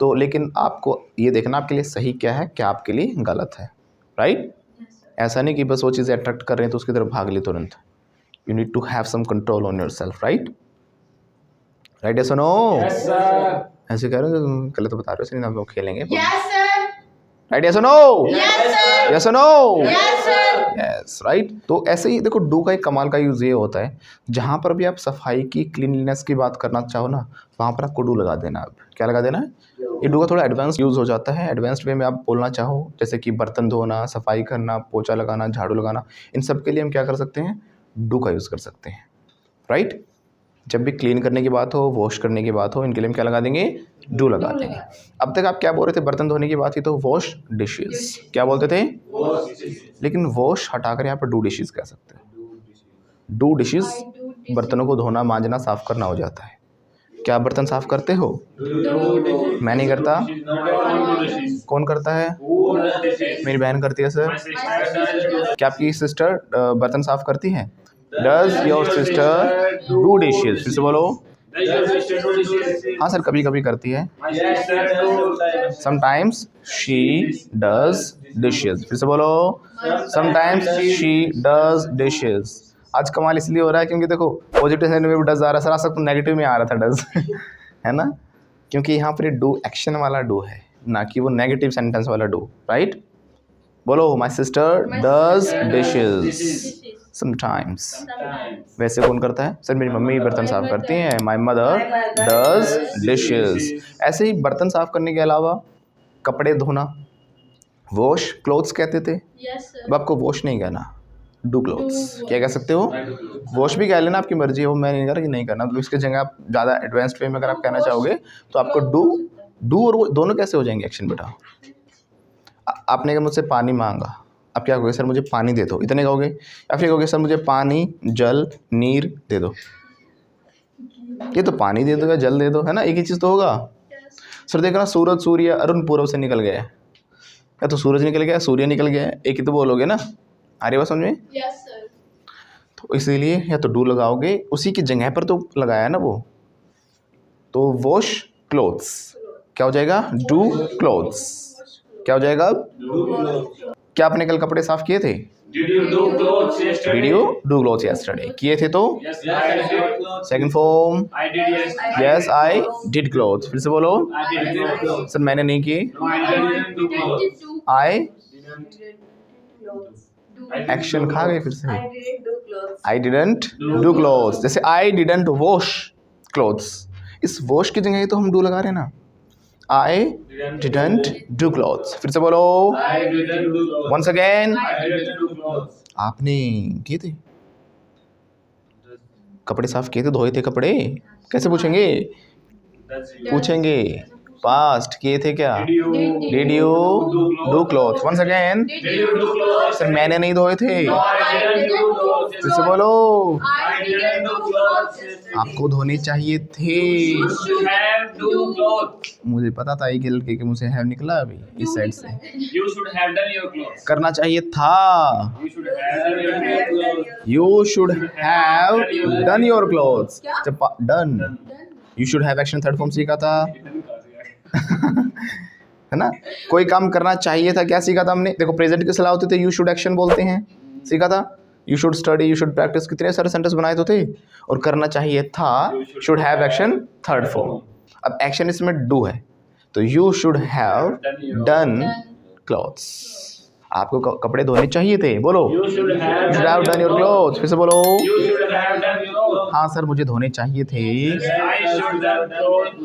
तो लेकिन आपको ये देखना आपके लिए सही क्या है, क्या आपके लिए गलत है, राइट? ऐसा नहीं कि बस वो चीज़ें अट्रैक्ट कर रहे हैं तो उसकी तरफ भाग ली तुरंत। You need to have some control on yourself, right? Right, yes और नो? ऐसे कह रहे हो गलत बता रहे हो, हम लोग खेलेंगे। राइट, यस और नो? यस और नो? Yes, right. तो ऐसे ही देखो, डू का एक कमाल का यूज़ ये होता है, जहाँ पर भी आप सफाई की, क्लीनलीनेस की बात करना चाहो ना, वहाँ पर आपको डू लगा देना। अब क्या लगा देना है? ये डू का थोड़ा एडवांस यूज़ हो जाता है। एडवांस्ड वे में आप बोलना चाहो, जैसे कि बर्तन धोना, सफाई करना, पोछा लगाना, झाड़ू लगाना, इन सब के लिए हम क्या कर सकते हैं? डू का यूज़ कर सकते हैं, राइट? जब भी क्लीन करने की बात हो, वॉश करने की बात हो, इनके लिए हम क्या लगा देंगे? डू लगा देंगे। अब तक आप क्या बोल रहे थे? बर्तन धोने की बात की तो वॉश डिशेस, क्या बोलते थे? लेकिन वॉश हटाकर यहाँ पर डू डिशेस कह सकते हैं। डू डिशेस बर्तनों को धोना, मांजना, साफ करना हो जाता है। क्या आप बर्तन साफ करते हो? मैं नहीं करता। कौन करता है? मेरी बहन करती है सर। क्या आपकी सिस्टर बर्तन साफ करती है? Does your sister do dishes? फिर से बोलो। हाँ सर, कभी कभी करती है। Sometimes she does dishes। फिर से बोलो। Sometimes she does dishes। आज कमाल इसलिए हो रहा है क्योंकि देखो पॉजिटिव सेंस में भी डज आ रहा है सर, आज तक तो नेगेटिव में आ रहा था डज है ना, क्योंकि यहाँ पर डू एक्शन वाला डू है, ना कि वो नेगेटिव सेंटेंस वाला डू, राइट? बोलो, my sister does dishes sometimes. वैसे कौन करता है? सर मेरी मम्मी बर्तन साफ करती हैं। माई मदर डज डिशेज। ऐसे ही बर्तन साफ करने के अलावा कपड़े धोना, वॉश क्लोथ्स कहते थे। अब आपको वॉश नहीं कहना, डू क्लोथ्स। क्या कह सकते हो? वॉश भी कह लेना, आपकी मर्जी है, वो मैं नहीं कह रहा कि नहीं करना। तो इसके जगह आप ज़्यादा एडवांस्ड वे में अगर आप कहना चाहोगे तो आपको डू और वो दोनों कैसे हो जाएंगे एक्शन बेटा? आपने अगर मुझसे पानी मांगा, आप क्या कहोगे? सर मुझे पानी दे दो, इतने कहोगे? या फिर कहोगे सर मुझे पानी, जल, नीर दे दो? ये तो पानी दे दो या जल दे दो, है ना, एक ही चीज़ तो होगा। सर देखना, सूरज, सूर्य, अरुण पूर्व से निकल गया है, या तो सूरज निकल गया, सूर्य निकल गया है, एक ही तो बोलोगे ना। आ रही बात समझ में? तो इसीलिए या तो डू लगाओगे, उसी की जगह पर तो लगाया है ना वो। तो वॉश क्लोथ्स क्या हो जाएगा? Do clothes. क्या हो जाएगा? क्या आपने कल कपड़े साफ किए थे? Did you do clothes yesterday? किए थे तो second form. Yes, I did clothes। फिर से बोलो। सर मैंने नहीं किए। I एक्शन खा गए फिर से। I didn't do clothes। जैसे I didn't wash clothes, इस वॉश की जगह तो हम डू लगा रहे हैं ना। I didn't do clothes। फिर से बोलो। Once again। आपने किए थे कपड़े, साफ किए थे, धोए थे कपड़े? कैसे पूछेंगे? पूछेंगे पास्ट, किए थे क्या? Did you do clothes? Once again। Sir मैंने नहीं धोए थे। फिर से बोलो। आपको धोने चाहिए थे। मुझे पता था एक लड़के के मुँह से हैव निकला अभी इस साइड से। करना चाहिए था। You should have done your clothes। Done। You should have action third form सीखा था है ना। कोई काम करना चाहिए था, क्या सीखा था हमने? देखो प्रेजेंट की सलाह होती थी, यू शुड एक्शन बोलते हैं, सीखा था। You should study, you should practice, कितने सारे सेंटेंस बनाए तो थे। और करना चाहिए था, should have action third form. अब एक्शन इसमें डू है, तो you should have done clothes. आपको कपड़े धोने चाहिए थे, बोलो। You should have done your clothes. फिर से बोलो। हाँ सर मुझे धोने चाहिए थे।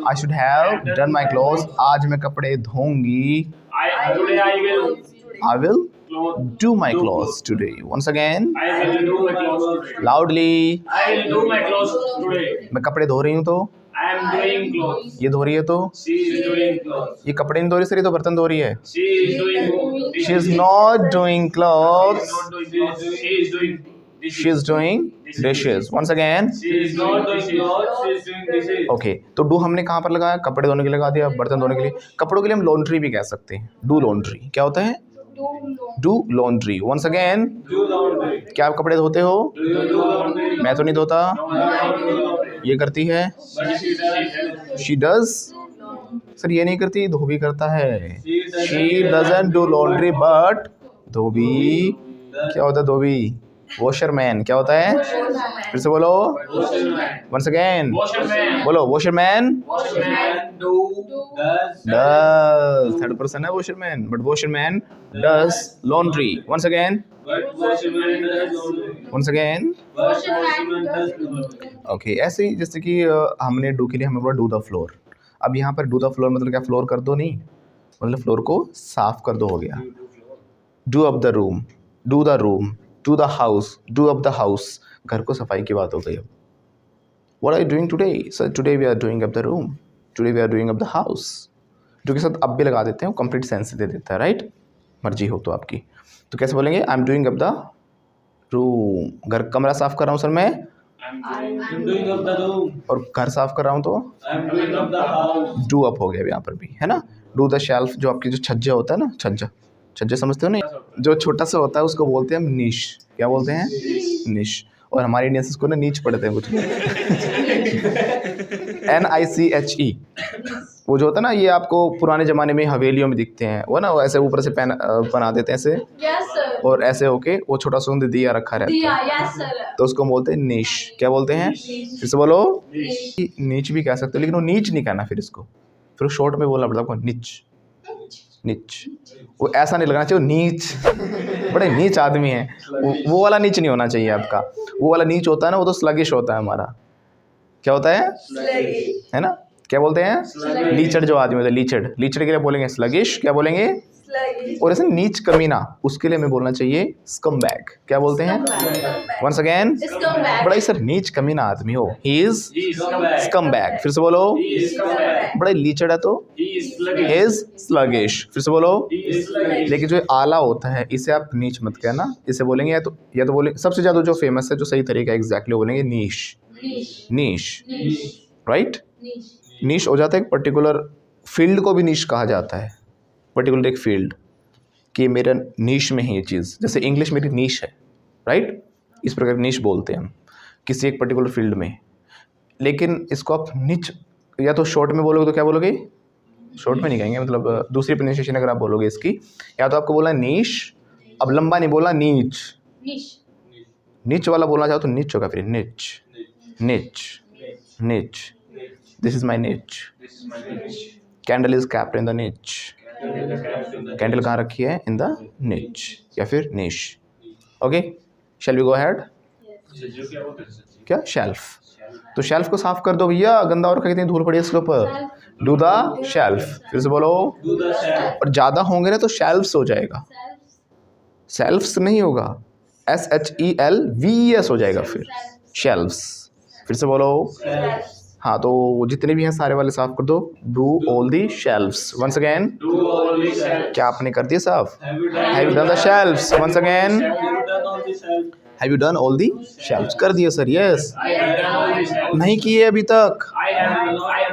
I should have done my clothes. आज मैं कपड़े धोऊंगी। I will Do my clothes today. Once again. I will do my clothes today. Loudly. I will do my clothes today. मैं कपड़े धो रही हूँ तो I am doing clothes. ये धो रही है तो She is doing clothes. ये कपड़े नहीं धो रही सर, ये तो बर्तन धो रही है. She is doing. She is not doing clothes. Not doing clothes. She is doing. She is doing dishes. Once again. She is not doing clothes. She is doing dishes. Okay तो डू हमने कहाँ पर लगाया? कपड़े धोने के लिए लगा दिया, बर्तन धोने के लिए. कपड़ों के लिए हम लॉन्ड्री भी कह सकते हैं. डू लॉन्ड्री क्या होता है? Do laundry. Once again. Do laundry. क्या आप कपड़े धोते हो? Do you do laundry? मैं तो नहीं धोता. No, I don't do laundry. ये करती है. But she does. She does. Sir ये नहीं करती, धोबी करता है. She she doesn't do laundry but धोबी क्या होता है? धोबी. वॉशरमैन क्या होता है? फिर से बोलो. Once again. Washerman. बोलो washerman. Washerman do does does. Third person है washerman, but washerman does laundry. Once again. but washerman does laundry. Once again. Washerman does laundry. Okay ऐसे ही जैसे कि हमने डू के लिए हमने बोला डू द फ्लोर. अब यहाँ पर डू द फ्लोर मतलब क्या? फ्लोर कर दो नहीं, मतलब फ्लोर को साफ कर दो हो गया. Do up the room. Do the room. Do the house. Do up the house. घर को सफाई की बात हो गई. अब what are you doing today? Sir today we are doing up the room. Today we are doing up the house. जो के साथ अब भी लगा देते हैं, वो कंप्लीट सेंस दे देता है. राइट, मर्जी हो तो आपकी. तो कैसे बोलेंगे? I am doing up the room. घर कमरा साफ कर रहा हूँ सर मैं, I'm doing up the room. और घर साफ कर रहा हूँ तो I'm doing up the house. Do up हो गया यहाँ पर भी, है ना. Do the shelf. जो आपकी जो छज्जा होता है ना, छज्जा. छज्जा समझते हो नहीं? जो छोटा सा होता है उसको बोलते हैं हम नीश. क्या बोलते हैं? नीश. और हमारे इंडियंस इसको ना नीच पढ़ते हैं कुछ. NICHE. वो जो होता है ना, ये आपको पुराने ज़माने में हवेलियों में दिखते हैं. वो ना वो ऐसे ऊपर से बना देते हैं ऐसे. Yes sir. और ऐसे होके वो छोटा सा दिया रखा रहता है. दिया. Yes sir. तो उसको बोलते हैं नीश. क्या बोलते हैं? फिर से बोलो. नीच भी कह सकते हो, लेकिन वो नीच नहीं कहना. फिर इसको फिर शॉर्ट में बोलना पड़ता है आपको. नीच. नीच. वो ऐसा नहीं लगना चाहिए नीच. बड़े नीच आदमी है. वो वाला नीच नहीं होना चाहिए आपका. वो वाला नीच होता है ना, वो तो स्लगिश होता है हमारा. क्या होता है? है ना. क्या बोलते हैं? लीचड़. जो आदमी होता है लीचड़. लीचड़ के लिए बोलेंगे स्लगिश. क्या बोलेंगे? और ऐसे नीच कमीना, उसके लिए हमें बोलना चाहिए स्कम बैग. क्या बोलते हैं? Once again. बड़ा ही सर नीच कमीना आदमी हो. He is scum bag. फिर से बोलो. He is scumbag. बड़ा लीचड़ है तो He is sluggish. Is sluggish. फिर से बोलो. He is sluggish. लेकिन जो आला होता है इसे आप नीच मत कहना. इसे बोलेंगे या तो बोलेंगे सबसे ज़्यादा जो फेमस है, जो सही तरीका है एग्जैक्टली बोलेंगे नीश. नीश. राइट. नीश हो जाता है एक पर्टिकुलर फील्ड को भी नीश कहा जाता है. पर्टिकुलर एक फील्ड कि मेरा नीश में है ये चीज़. जैसे इंग्लिश मेरी नीश है. राइट. इस प्रकार नीश बोलते हैं हम किसी एक पर्टिकुलर फील्ड में. लेकिन इसको आप निच या तो शॉर्ट में बोलोगे तो क्या बोलोगे? शॉर्ट में नहीं कहेंगे, मतलब दूसरी प्रोनाउंसिएशन अगर आप बोलोगे इसकी, या तो आपको बोलना नीश. अब लंबा नहीं बोलना, नीच. नीच वाला बोलना चाहो तो नीच होगा. फिर निच. निच. निच. This is my niche. Candle is capped in the niche. Candle कहाँ रखी है? इन द निच या फिर niche. Okay, shall we go ahead. क्या? शेल्फ. तो शेल्फ को साफ कर दो भैया, गंदा और कितनी धूल पड़ी है इसके ऊपर. Do the shelf. फिर से बोलो. Do the shelf. और ज़्यादा होंगे ना तो शेल्फ्स हो जाएगा. सेल्फ्स नहीं होगा. SHELVES हो जाएगा फिर. शेल्फ्स. फिर से बोलो. हाँ, तो जितने भी हैं सारे वाले साफ कर दो. Do all the shelfs. Once again. Do all the shelves. क्या आपने कर दिया साफ? Have you done? Have you done the shelfs? Once again. Have you done all the shelves? Have you done all the shelfs? कर दिया sir. Yes. I have done all the shelves. नहीं किए अभी तक. I have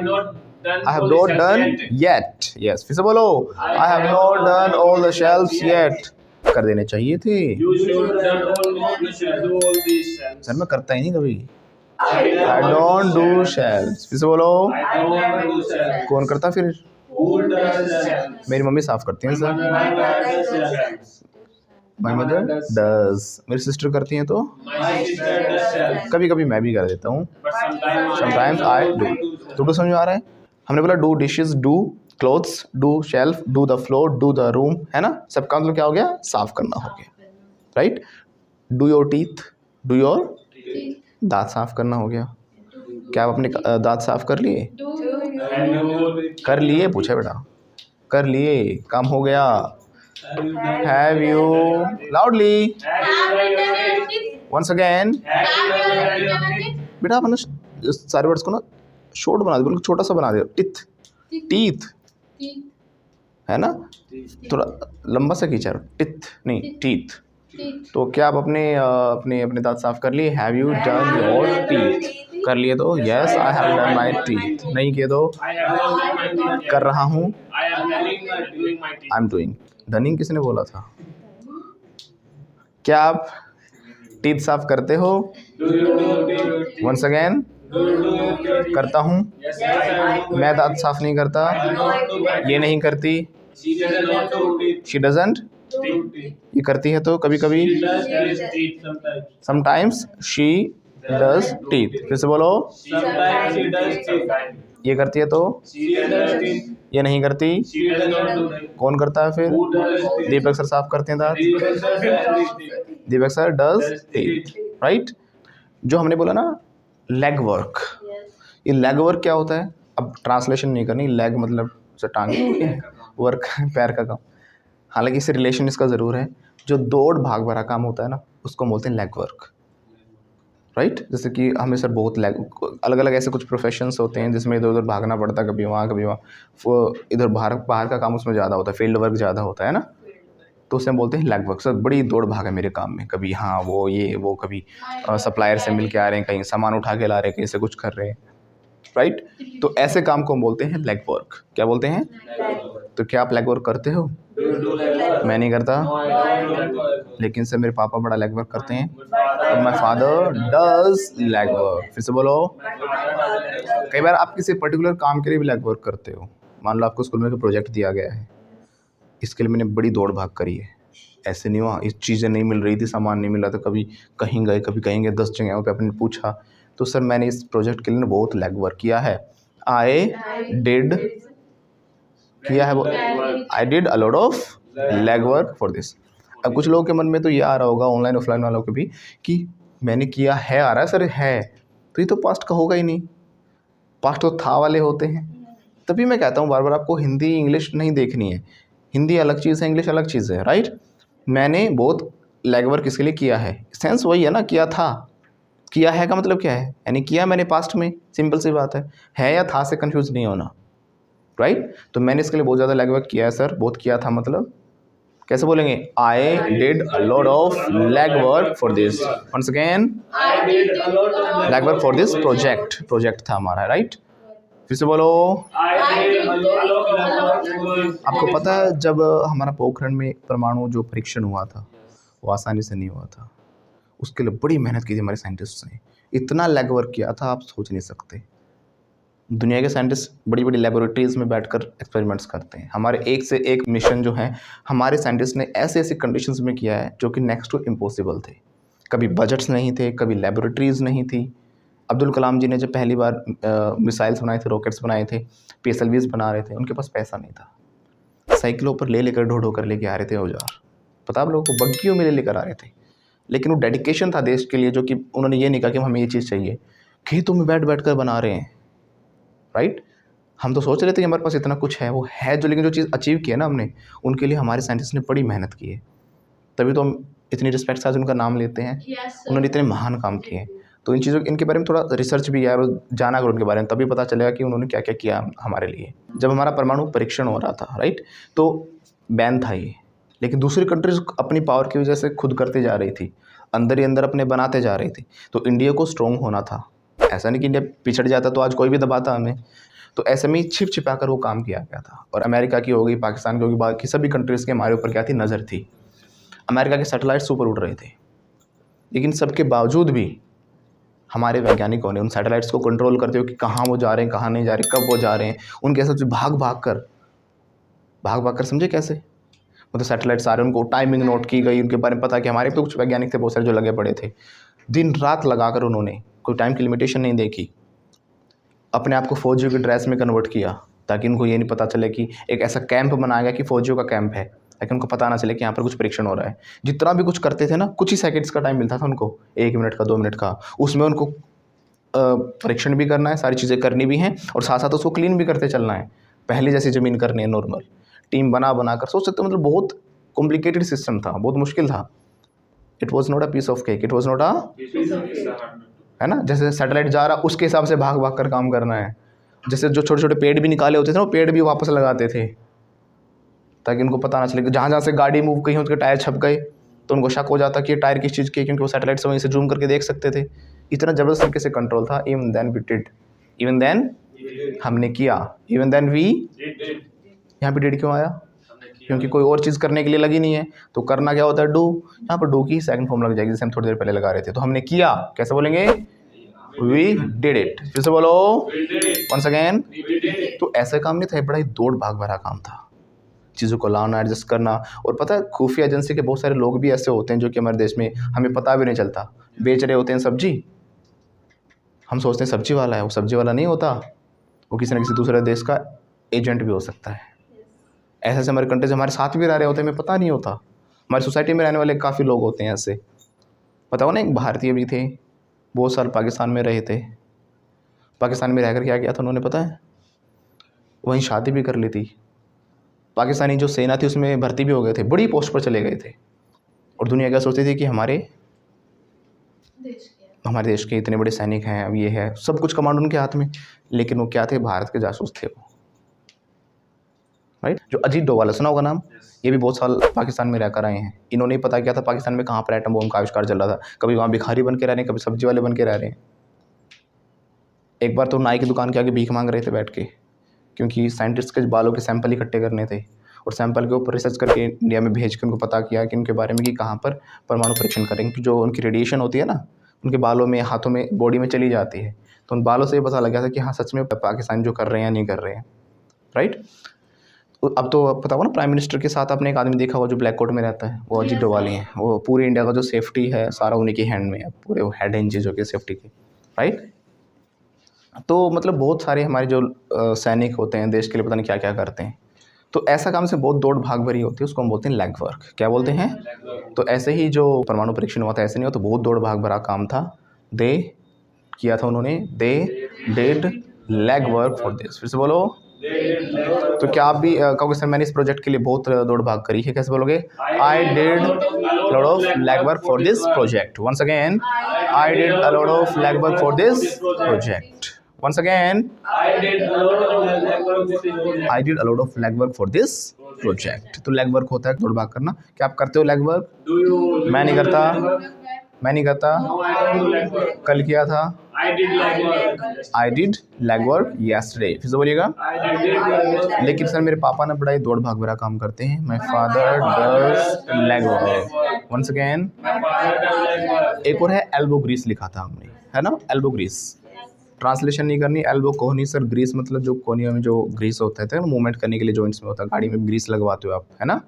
not done. I have all the not shelves done yet. yet. Yes. फिर से बोलो. I have not done all the shelves yet. कर देने चाहिए थे. You should done all the shelves. Do all the shelves. Sir मैं करता ही नहीं कभी. I I don't do shelves. फिर से बोलो. I don't do shelves. कौन करता फिर? Who does the shelves? मेरी मम्मी साफ करती हैं sir. My mother does the shelves. My mother does. मेरी सिस्टर करती हैं तो My sister does shelves. कभी कभी मैं भी कर देता हूँ. But sometimes sometimes I do. तो समझ में आ रहा है? हमने बोला do dishes, do clothes, do shelf, do the floor, do the room, है ना. सबका मतलब क्या हो गया? साफ करना हो गया. Right. Do your teeth. Do your दांत साफ करना हो गया. क्या आप अपने दांत साफ कर लिए? And you कर लिए? पूछा बेटा. कर लिए. काम हो गया. Have you loudly once again. बेटा आपने सारे वर्ड्स को ना शॉर्ट बना दो, बिल्कुल छोटा सा बना दो। टिथ, टीथ है ना, थोड़ा लंबा सा खींचा। टिथ नहीं, टीथ। तो क्या आप अपने अपने अपने दांत साफ कर लिए? Have you done your teeth? कर लिए तो yes I have done my teeth. नहीं किए तो कर रहा हूँ। I am doing. डनिंग किसने बोला था? क्या आप टीथ साफ करते हो? वंस अगेन करता हूँ। मैं दांत साफ नहीं करता, ये नहीं करती। शी डजंट, ये करती है तो कभी कभी। Sometimes she does teeth. फिर से बोलो। ये करती है तो, ये नहीं करती। कौन करता है फिर? दीपक सर साफ करते हैं दांत। दीपक सर डज टीथ, राइट। जो हमने बोला ना लेग वर्क, ये लेग वर्क क्या होता है? अब ट्रांसलेशन नहीं करनी। लेग मतलब टांग, वर्क पैर का काम। हालांकि इससे रिलेशन इसका ज़रूर है। जो दौड़ भाग भरा काम होता है ना, उसको बोलते हैं लेग वर्क, राइट। जैसे कि हमें सर बहुत अलग अलग ऐसे कुछ प्रोफेशंस होते हैं जिसमें इधर उधर भागना पड़ता है, कभी वहाँ कभी वहाँ। इधर बाहर का काम उसमें ज़्यादा होता है, फील्ड वर्क ज़्यादा होता है ना, तो उसे हम बोलते हैं लेग वर्क। सर बड़ी दौड़ भाग है मेरे काम में, कभी हाँ वो ये वो, कभी सप्लायर से मिल के आ रहे हैं, कहीं सामान उठा के ला रहे हैं, कहीं से कुछ कर रहे हैं, राइट। तो ऐसे काम को हम बोलते हैं लेग वर्क। क्या बोलते हैं? तो क्या आप लेग वर्क करते हो? मैं नहीं करता, लेकिन सर मेरे पापा बड़ा लेग वर्क करते हैं। तो my father does leg work. फिर से बोलो। कई बार आप किसी पर्टिकुलर काम के लिए भी लेग वर्क करते हो। मान लो आपको स्कूल में कोई प्रोजेक्ट दिया गया है, इसके लिए मैंने बड़ी दौड़ भाग करी है। ऐसे नहीं हुआ, इस चीज़ें नहीं मिल रही थी, सामान नहीं मिला था, कभी कहीं गए कभी कहीं गए, 10 जगहों पे आपने पूछा। तो सर मैंने इस प्रोजेक्ट के लिए बहुत लेग वर्क किया है। आई डिड किया है वो, आई did a lot of leg work for this. अब कुछ लोगों के मन में तो ये आ रहा होगा, ऑनलाइन ऑफलाइन वालों के भी, कि मैंने किया है आ रहा है सर, है तो ये तो पास्ट का होगा ही नहीं। पास्ट तो था वाले होते हैं। तभी मैं कहता हूँ बार बार आपको हिंदी इंग्लिश नहीं देखनी है। हिंदी अलग चीज़ है, इंग्लिश अलग चीज़ है, राइट। मैंने बहुत लेग वर्क इसके लिए किया है, सेंस वही है ना, किया था। किया है का मतलब क्या है? यानी किया मैंने पास्ट में, सिंपल सी बात है या था से कंफ्यूज नहीं होना, राइट। तो मैंने इसके लिए बहुत ज़्यादा लेग वर्क किया है सर, बहुत किया था मतलब कैसे बोलेंगे? I did a lot of leg work for this. Once again leg work for this project था हमारा, राइट। फिर से बोलो। आपको पता है जब हमारा पोखरण में परमाणु जो परीक्षण हुआ था वो आसानी से नहीं हुआ था। उसके लिए बड़ी मेहनत की थी हमारे साइंटिस्ट्स ने, इतना लेग वर्क किया था आप सोच नहीं सकते। दुनिया के साइंटिस्ट बड़ी बड़ी लेबोरेटरीज़ में बैठकर एक्सपेरिमेंट्स करते हैं। हमारे एक से एक मिशन जो है हमारे साइंटिस्ट ने ऐसे ऐसी कंडीशंस में किया है जो कि नेक्स्ट टू इम्पॉसिबल थे। कभी बजट्स नहीं थे, कभी लेबोरेटरीज़ नहीं थी। अब्दुल कलाम जी ने जब पहली बार मिसाइल्स बनाए थे, रॉकेट्स बनाए थे, PSLVs बना रहे थे, उनके पास पैसा नहीं था। साइकिलों पर ले लेकर ढो कर लेके आ रहे थे औजार, पता आप लोगों को, बग्गियों में ले लेकर आ रहे थे। लेकिन वो डेडिकेशन था देश के लिए, जो कि उन्होंने ये नहीं कहा कि हमें ये चीज़ चाहिए, खेतों में बैठ कर बना रहे हैं, राइट। हम तो सोच रहे थे कि हमारे पास इतना कुछ है, वो है जो, लेकिन जो चीज़ अचीव की है ना हमने, उनके लिए हमारे साइंटिस्ट ने बड़ी मेहनत की है। तभी तो हम इतनी रिस्पेक्ट से आज उनका नाम लेते हैं। उन्होंने इतने महान काम किए। तो इन चीज़ों इनके बारे में थोड़ा रिसर्च भी है और जाना अगर उनके बारे में, तभी पता चलेगा कि उन्होंने क्या क्या किया हमारे लिए। जब हमारा परमाणु परीक्षण हो रहा था, राइट, तो बैन था ये, लेकिन दूसरी कंट्रीज अपनी पावर की वजह से खुद करती जा रही थी, अंदर ही अंदर अपने बनाते जा रही थी। तो इंडिया को स्ट्रॉन्ग होना था। ऐसा नहीं कि इंडिया पिछड़ जाता तो आज कोई भी दबाता हमें। तो ऐसे में छिप छिपा कर वो काम किया गया था। और अमेरिका की होगी, पाकिस्तान की होगी, बाकी सभी कंट्रीज़ के हमारे ऊपर क्या थी, नज़र थी। अमेरिका के सैटेलाइट्स ऊपर उड़ रहे थे, लेकिन सबके बावजूद भी हमारे वैज्ञानिकों ने उन सैटेलाइट्स को कंट्रोल करते हो कि कहाँ वो जा रहे हैं, कहाँ नहीं जा रहे, कब वो जा रहे हैं, उनके सब भाग भाग कर समझे कैसे, मतलब सैटेलाइट सारे, उनको टाइमिंग नोट की गई, उनके बारे में पता कि हमारे तो कुछ वैज्ञानिक थे बहुत सारे जो लगे पड़े थे, दिन रात लगाकर उन्होंने कोई टाइम की लिमिटेशन नहीं देखी, अपने आप को फौजियों की ड्रेस में कन्वर्ट किया, ताकि उनको ये नहीं पता चले कि एक ऐसा कैंप बनाया गया कि फौजियों का कैंप है, ताकि उनको पता ना चले कि यहाँ पर कुछ परीक्षण हो रहा है। जितना भी कुछ करते थे ना, कुछ ही सेकंड्स का टाइम मिलता था उनको, 1 मिनट का, 2 मिनट का, उसमें उनको परीक्षण भी करना है, सारी चीज़ें करनी भी हैं, और साथ साथ उसको क्लीन भी करते चलना है, पहले जैसी ज़मीन करनी है नॉर्मल। टीम बना कर सोच सकते हो, मतलब बहुत कॉम्प्लिकेटेड सिस्टम था, बहुत मुश्किल था। It was not a piece of cake, it was not a, है ना। जैसे सैटेलाइट जा रहा उसके हिसाब से भाग भाग कर काम करना है। जैसे जो छोटे छोटे पेड़ भी निकाले होते थे ना, वो पेड़ भी वापस लगाते थे ताकि उनको पता ना चले। जहाँ जहाँ से गाड़ी मूव कहीं उसके टायर छप गए तो उनको शक हो जाता कि ये टायर किस चीज़ के, क्योंकि वो सैटेलाइट से वहीं से जूम करके देख सकते थे। इतना ज़बरदस्त तरीके से कंट्रोल था। Even then we did, even then हमने किया, इवन देन वी, यहाँ पे डिड क्यों आया? क्योंकि कोई और चीज़ करने के लिए लगी नहीं है। तो करना क्या होता है? डू। यहाँ पर डू की सेकंड फॉर्म लग जाएगी, जैसे हम थोड़ी देर पहले लगा रहे थे। तो हमने किया, कैसे बोलेंगे? We did it. फिर से बोलो वंस अगेन। तो ऐसा काम नहीं था, बड़ा ही दौड़ भाग भरा काम था, चीज़ों को लाना, एडजस्ट करना। और पता है खुफिया एजेंसी के बहुत सारे लोग भी ऐसे होते हैं जो कि हमारे देश में हमें पता भी नहीं चलता, बेच रहे होते हैं सब्जी। हम सोचते हैं सब्जी वाला है, वो सब्जी वाला नहीं होता, वो किसी न किसी दूसरे देश का एजेंट भी हो सकता है। ऐसे ऐसे हमारे कंट्री से हमारे साथ भी रह रहे होते हैं, हमें पता नहीं होता। हमारी सोसाइटी में रहने वाले काफ़ी लोग होते हैं ऐसे। पता हो ना, एक भारतीय भी थे, बहुत साल पाकिस्तान में रहे थे। पाकिस्तान में रहकर क्या किया था उन्होंने पता है? वहीं शादी भी कर ली थी। पाकिस्तानी जो सेना थी उसमें भर्ती भी हो गए थे, बड़ी पोस्ट पर चले गए थे। और दुनिया क्या सोचती थी कि हमारे देश के इतने बड़े सैनिक हैं, अब ये है, सब कुछ कमांड उनके हाथ में। लेकिन वो क्या थे? भारत के जासूस थे वो, राइट। जो अजीत डोवाल, सुना होगा नाम, ये भी बहुत साल पाकिस्तान में रहकर आए हैं। इन्होंने पता किया था पाकिस्तान में कहाँ पर एटम बम का आविष्कार चल रहा था। कभी वहाँ भिखारी बन के रह रहे हैं, कभी सब्जी वाले बन के रह रहे हैं। एक बार तो नाई की दुकान के आगे भीख मांग रहे थे बैठ के, क्योंकि साइंटिस्ट के बालों के सैंपल इकट्ठे करने थे और सैंपल के ऊपर रिसर्च करके इंडिया में भेज के उनको पता किया कि उनके बारे में कि कहाँ पर परमाणु परीक्षण करेंगे। कि जो उनकी रेडिएशन होती है ना, उनके बालों में, हाथों में, बॉडी में चली जाती है। तो उन बालों से ये पता लग गया था कि हाँ सच में पाकिस्तान जो कर रहे हैं या नहीं कर रहे हैं, राइट। अब तो पता हो ना, प्राइम मिनिस्टर के साथ आपने एक आदमी देखा हुआ जो ब्लैक कोट में रहता है, वो अजीत डोवाल ही है। वो पूरे इंडिया का जो सेफ्टी है सारा उन्हीं के हैंड में है, पूरे वो हेड हैं चीज़ों के सेफ्टी के, राइट। तो मतलब बहुत सारे हमारे जो सैनिक होते हैं देश के लिए पता नहीं क्या क्या करते हैं। तो ऐसा काम से बहुत दौड़ भाग भरी होती है, उसको हम बोलते हैं लेग वर्क। क्या बोलते हैं? तो ऐसे ही जो परमाणु परीक्षण हुआ था, ऐसे नहीं हो, तो बहुत दौड़ भाग भरा काम था। दे किया था उन्होंने, they did leg work for this. फिर से बोलो। तो क्या आप भी कहोगे सर मैंने इस प्रोजेक्ट के लिए बहुत दौड़ भाग करी है? कैसे बोलोगे? I did lot of leg work for this project. Once again, I did a lot of leg work for this project. Once again, I did a lot of legwork for this project. तो legwork होता है दौड़ भाग करना। क्या आप करते हो legwork? मैं नहीं करता, मैं नहीं करता। कल किया था। I did legwork yesterday. फिर से बोलिएगा। लेकिन सर मेरे पापा ने बड़ा ही दौड़ भाग भरा काम करते हैं। My father does legwork. Once again, एक और है elbow grease लिखा था हमने, है ना? elbow grease ट्रांसलेशन नहीं करनी। एल्बो कोहनी सर, ग्रीस मतलब जो कोहनियों में जो ग्रीस होता है ना, मूवमेंट करने के लिए जॉइंट्स में होता है, गाड़ी में ग्रीस लगवाते हो आप, है ना।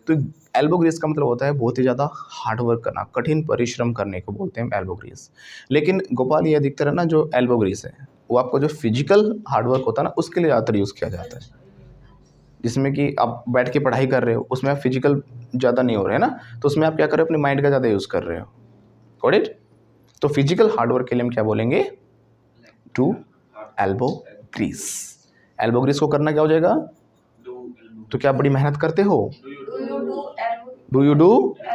तो एल्बो ग्रीस का मतलब होता है बहुत ही ज़्यादा हार्ड वर्क करना, कठिन परिश्रम करने को बोलते हैं एल्बो ग्रीस। लेकिन गोपाल ये अधिकतर है ना, जो एल्बो ग्रीस है वो आपको जो फिजिकल हार्ड वर्क होता है ना उसके लिए ज़्यादातर यूज़ किया जाता है। जिसमें कि आप बैठ के पढ़ाई कर रहे हो, उसमें आप फिजिकल ज़्यादा नहीं हो रहे हैं ना, तो उसमें आप क्या कर रहे हो? अपने माइंड का ज़्यादा यूज़ कर रहे हो। Got it? तो फिजिकल हार्ड वर्क के लिए हम क्या बोलेंगे? To elbow grease. Elbow grease को करना क्या हो जाएगा? तो क्या बड़ी मेहनत करते हो? Do you do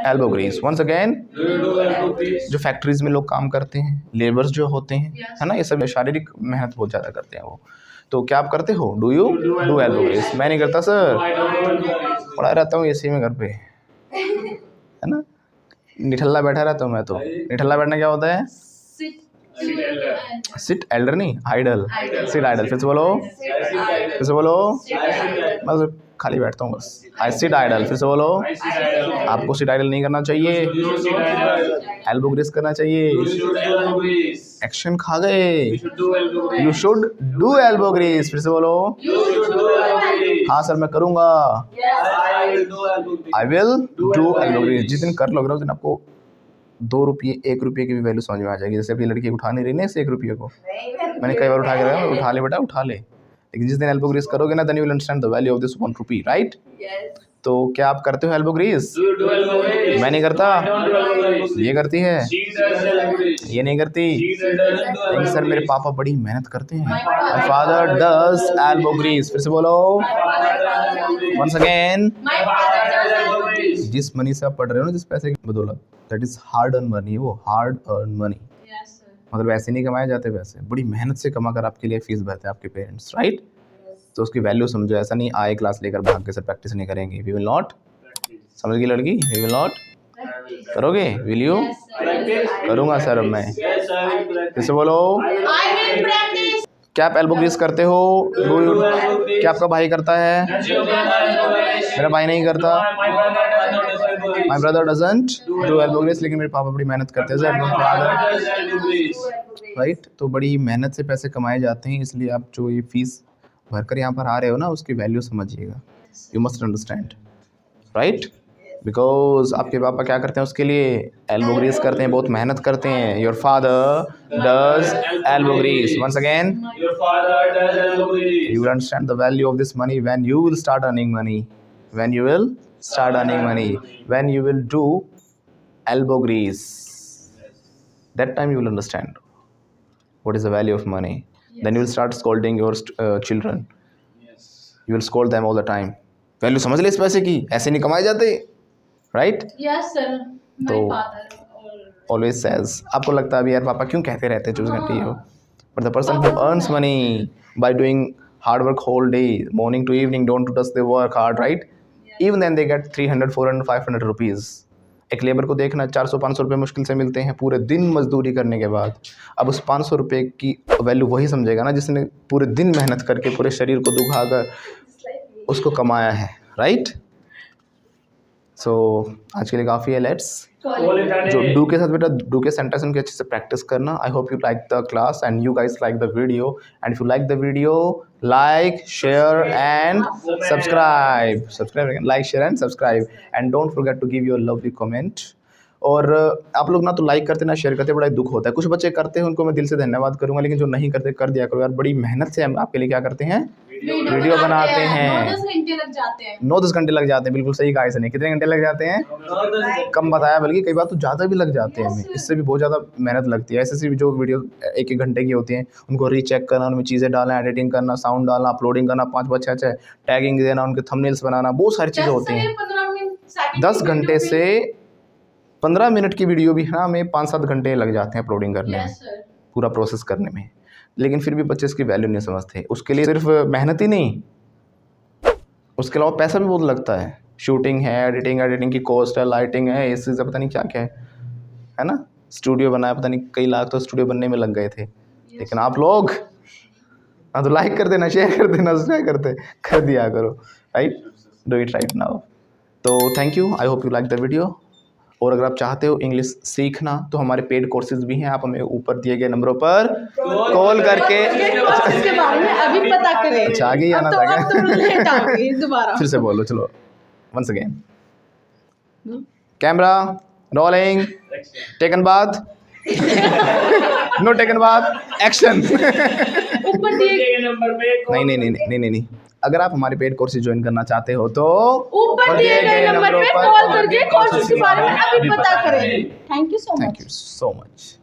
elbow grease? Once again, जो फैक्ट्रीज में लोग काम करते हैं, लेबर्स जो होते हैं, है ना, ये सब शारीरिक मेहनत बहुत ज़्यादा करते हैं वो। तो क्या आप करते हो? Do you do elbow grease? मैं नहीं करता सर, पड़ा रहता हूँ एसी में घर पे, है ना, निठल्ला बैठा रहता हूँ मैं। तो निठल्ला बैठना क्या होता है? सिट एल्डर नहीं, आइडल। Sit idle. फिर से बोलो, फिर से बोलो। बस खाली बैठता हूँ बस। I sit idle. फिर से बोलो। आपको सिट आइडल नहीं करना चाहिए, एल्बो ग्रीस करना चाहिए। एक्शन खा गए। You should do elbow grease. फिर से बोलो। हाँ सर मैं करूँगा। I will do elbow grease. जिस दिन कर लोगे ना उस दिन आपको 2 रुपये 1 रुपये की भी वैल्यू समझ में आ जाएगी। जैसे अपनी लड़की उठा नहीं रही ना इस 1 रुपये को, मैंने कई बार उठा के रखा, उठा ले बेटा उठा ले। लेकिन जिस दिन एल्बो ग्रीस करोगे ना, then you will understand the value of this 1 rupee, right. तो क्या आप करते हो एल्बो ग्रीस? मैं नहीं करता, ये करती है, ये नहीं करती। लेकिन सर मेरे पापा बड़ी मेहनत करते हैं। My father does elbow grease. फिर से बोलो। Once again, this. जिस मनी से आप पढ़ रहे हो ना, जिस पैसे की बदौलत, that is hard earn money, वो hard earn money. Yes, sir. मतलब ऐसे नहीं कमाए जाते पैसे, बड़ी मेहनत से कमा कर आपके लिए फीस भरते हैं आपके पेरेंट्स, राइट? तो उसकी वैल्यू समझो, ऐसा नहीं आए क्लास लेकर भाग के सर प्रैक्टिस नहीं करेंगे, वी विल नॉट। समझ गई लड़की? वी विल नॉट करोगे? Will you? Yes, sir. करूँगा सर अब मैं। Yes, I will practice. जैसे बोलो, I will practice. क्या आप एल्बो ग्रीस करते हो? क्या आपका भाई करता है? मेरा भाई नहीं करता। My brother doesn't do elbow grease, लेकिन मेरे पापा बड़ी मेहनत करते हैं राइट। तो बड़ी मेहनत से पैसे कमाए जाते हैं, इसलिए आप जो ये फीस भरकर यहाँ पर आ रहे हो ना, उसकी वैल्यू समझिएगा। You must understand, right? Because आपके पापा क्या करते हैं उसके लिए? एल्बो ग्रीस करते हैं, बहुत मेहनत करते हैं। Your father does elbow grease. Once again, Your father does elbow grease. you will understand the value of this money when you will start earning money. When you will start earning money, when you will do elbow grease, that time you will understand what is the value of money. Then you will start scolding your children. Yes. You will scold them all the time. Value समझ ले इस पैसे की, ऐसे नहीं कमाए जाते, राइट? Yes, sir. My तो- father. Always says, आपको लगता है अभी यार पापा क्यों कहते रहते हैं 24 घंटे हो, but the person who earns money by doing hard work whole day, morning to evening, don't just they work hard, right? Even then they get 300, 400, 500 rupees. एक लेबर को देखना 400-500 रुपये मुश्किल से मिलते हैं पूरे दिन मजदूरी करने के बाद। अब उस 500 रुपये की वैल्यू वही समझेगा ना जिसने पूरे दिन मेहनत करके पूरे शरीर को दुखा कर उसको कमाया है, राइट? सो आज के लिए काफ़ी है। लेट्स Call it a जो day. डू के साथ बेटा, डू के सेंटेंस उनके अच्छे से प्रैक्टिस करना। I hope you like the class and you guys like the video, and if you like the video, like, share and subscribe, like, share and subscribe, and don't forget to give your lovely comment. और आप लोग ना तो लाइक करते ना शेयर करते, बड़ा दुख होता है। कुछ बच्चे करते हैं, उनको मैं दिल से धन्यवाद करूंगा, लेकिन जो नहीं करते कर दिया करो यार, बड़ी मेहनत से हम आपके लिए क्या करते हैं, वीडियो बनाते हैं। 9-10 घंटे लग जाते हैं। 9-10 घंटे लग जाते हैं, बिल्कुल सही कहा इसने। कितने घंटे लग जाते हैं? कम बताया, बल्कि कई बार तो ज़्यादा भी लग जाते हैं हमें, इससे भी बहुत ज़्यादा मेहनत लगती है। ऐसे भी जो वीडियो 1-1 घंटे की होती हैं, उनको रीचेक करना, उनमें चीज़ें डालना, एडिटिंग करना, साउंड डालना, अपलोडिंग करना, 5-5, 6-6 टैगिंग देना, उनके थंबनेल्स बनाना, बहुत सारी चीज़ें होती हैं। 10 घंटे से 15 मिनट की वीडियो भी है ना, हमें 5-7 घंटे लग जाते हैं अपलोडिंग करने में, Yes, sir. पूरा प्रोसेस करने में। लेकिन फिर भी बच्चे इसकी वैल्यू नहीं समझते। उसके लिए सिर्फ मेहनत ही नहीं, उसके अलावा पैसा भी बहुत लगता है। शूटिंग है, एडिटिंग की कॉस्ट है, लाइटिंग है, एसी से पता नहीं क्या क्या है ना। स्टूडियो बनाया, पता नहीं कई लाख तो स्टूडियो बनने में लग गए थे। लेकिन आप लोग हाँ तो लाइक कर देना, शेयर कर देना, सब्सक्राइब कर दिया करो, right? Do it right now. तो thank you, I hope you like the video. और अगर आप चाहते हो इंग्लिश सीखना तो हमारे पेड कोर्सेज भी हैं, आप हमें ऊपर दिए गए नंबरों पर कॉल करके इसके बारे में अभी पता करें। अच्छा, आगे ही आना था क्या? अब तो लेट आ गई दोबारा। फिर से बोलो, चलो once again. Camera rolling, take one बात नो टेकन बात, एक्शन। ऊपर दिए नंबर पे नहीं, अगर आप हमारे पेड कोर्सेज ज्वाइन करना चाहते हो तो ऊपर दिए गए नंबर पे कॉल करके कोर्सेज के बारे में अभी पता करें। Thank you so much. Thank you so much.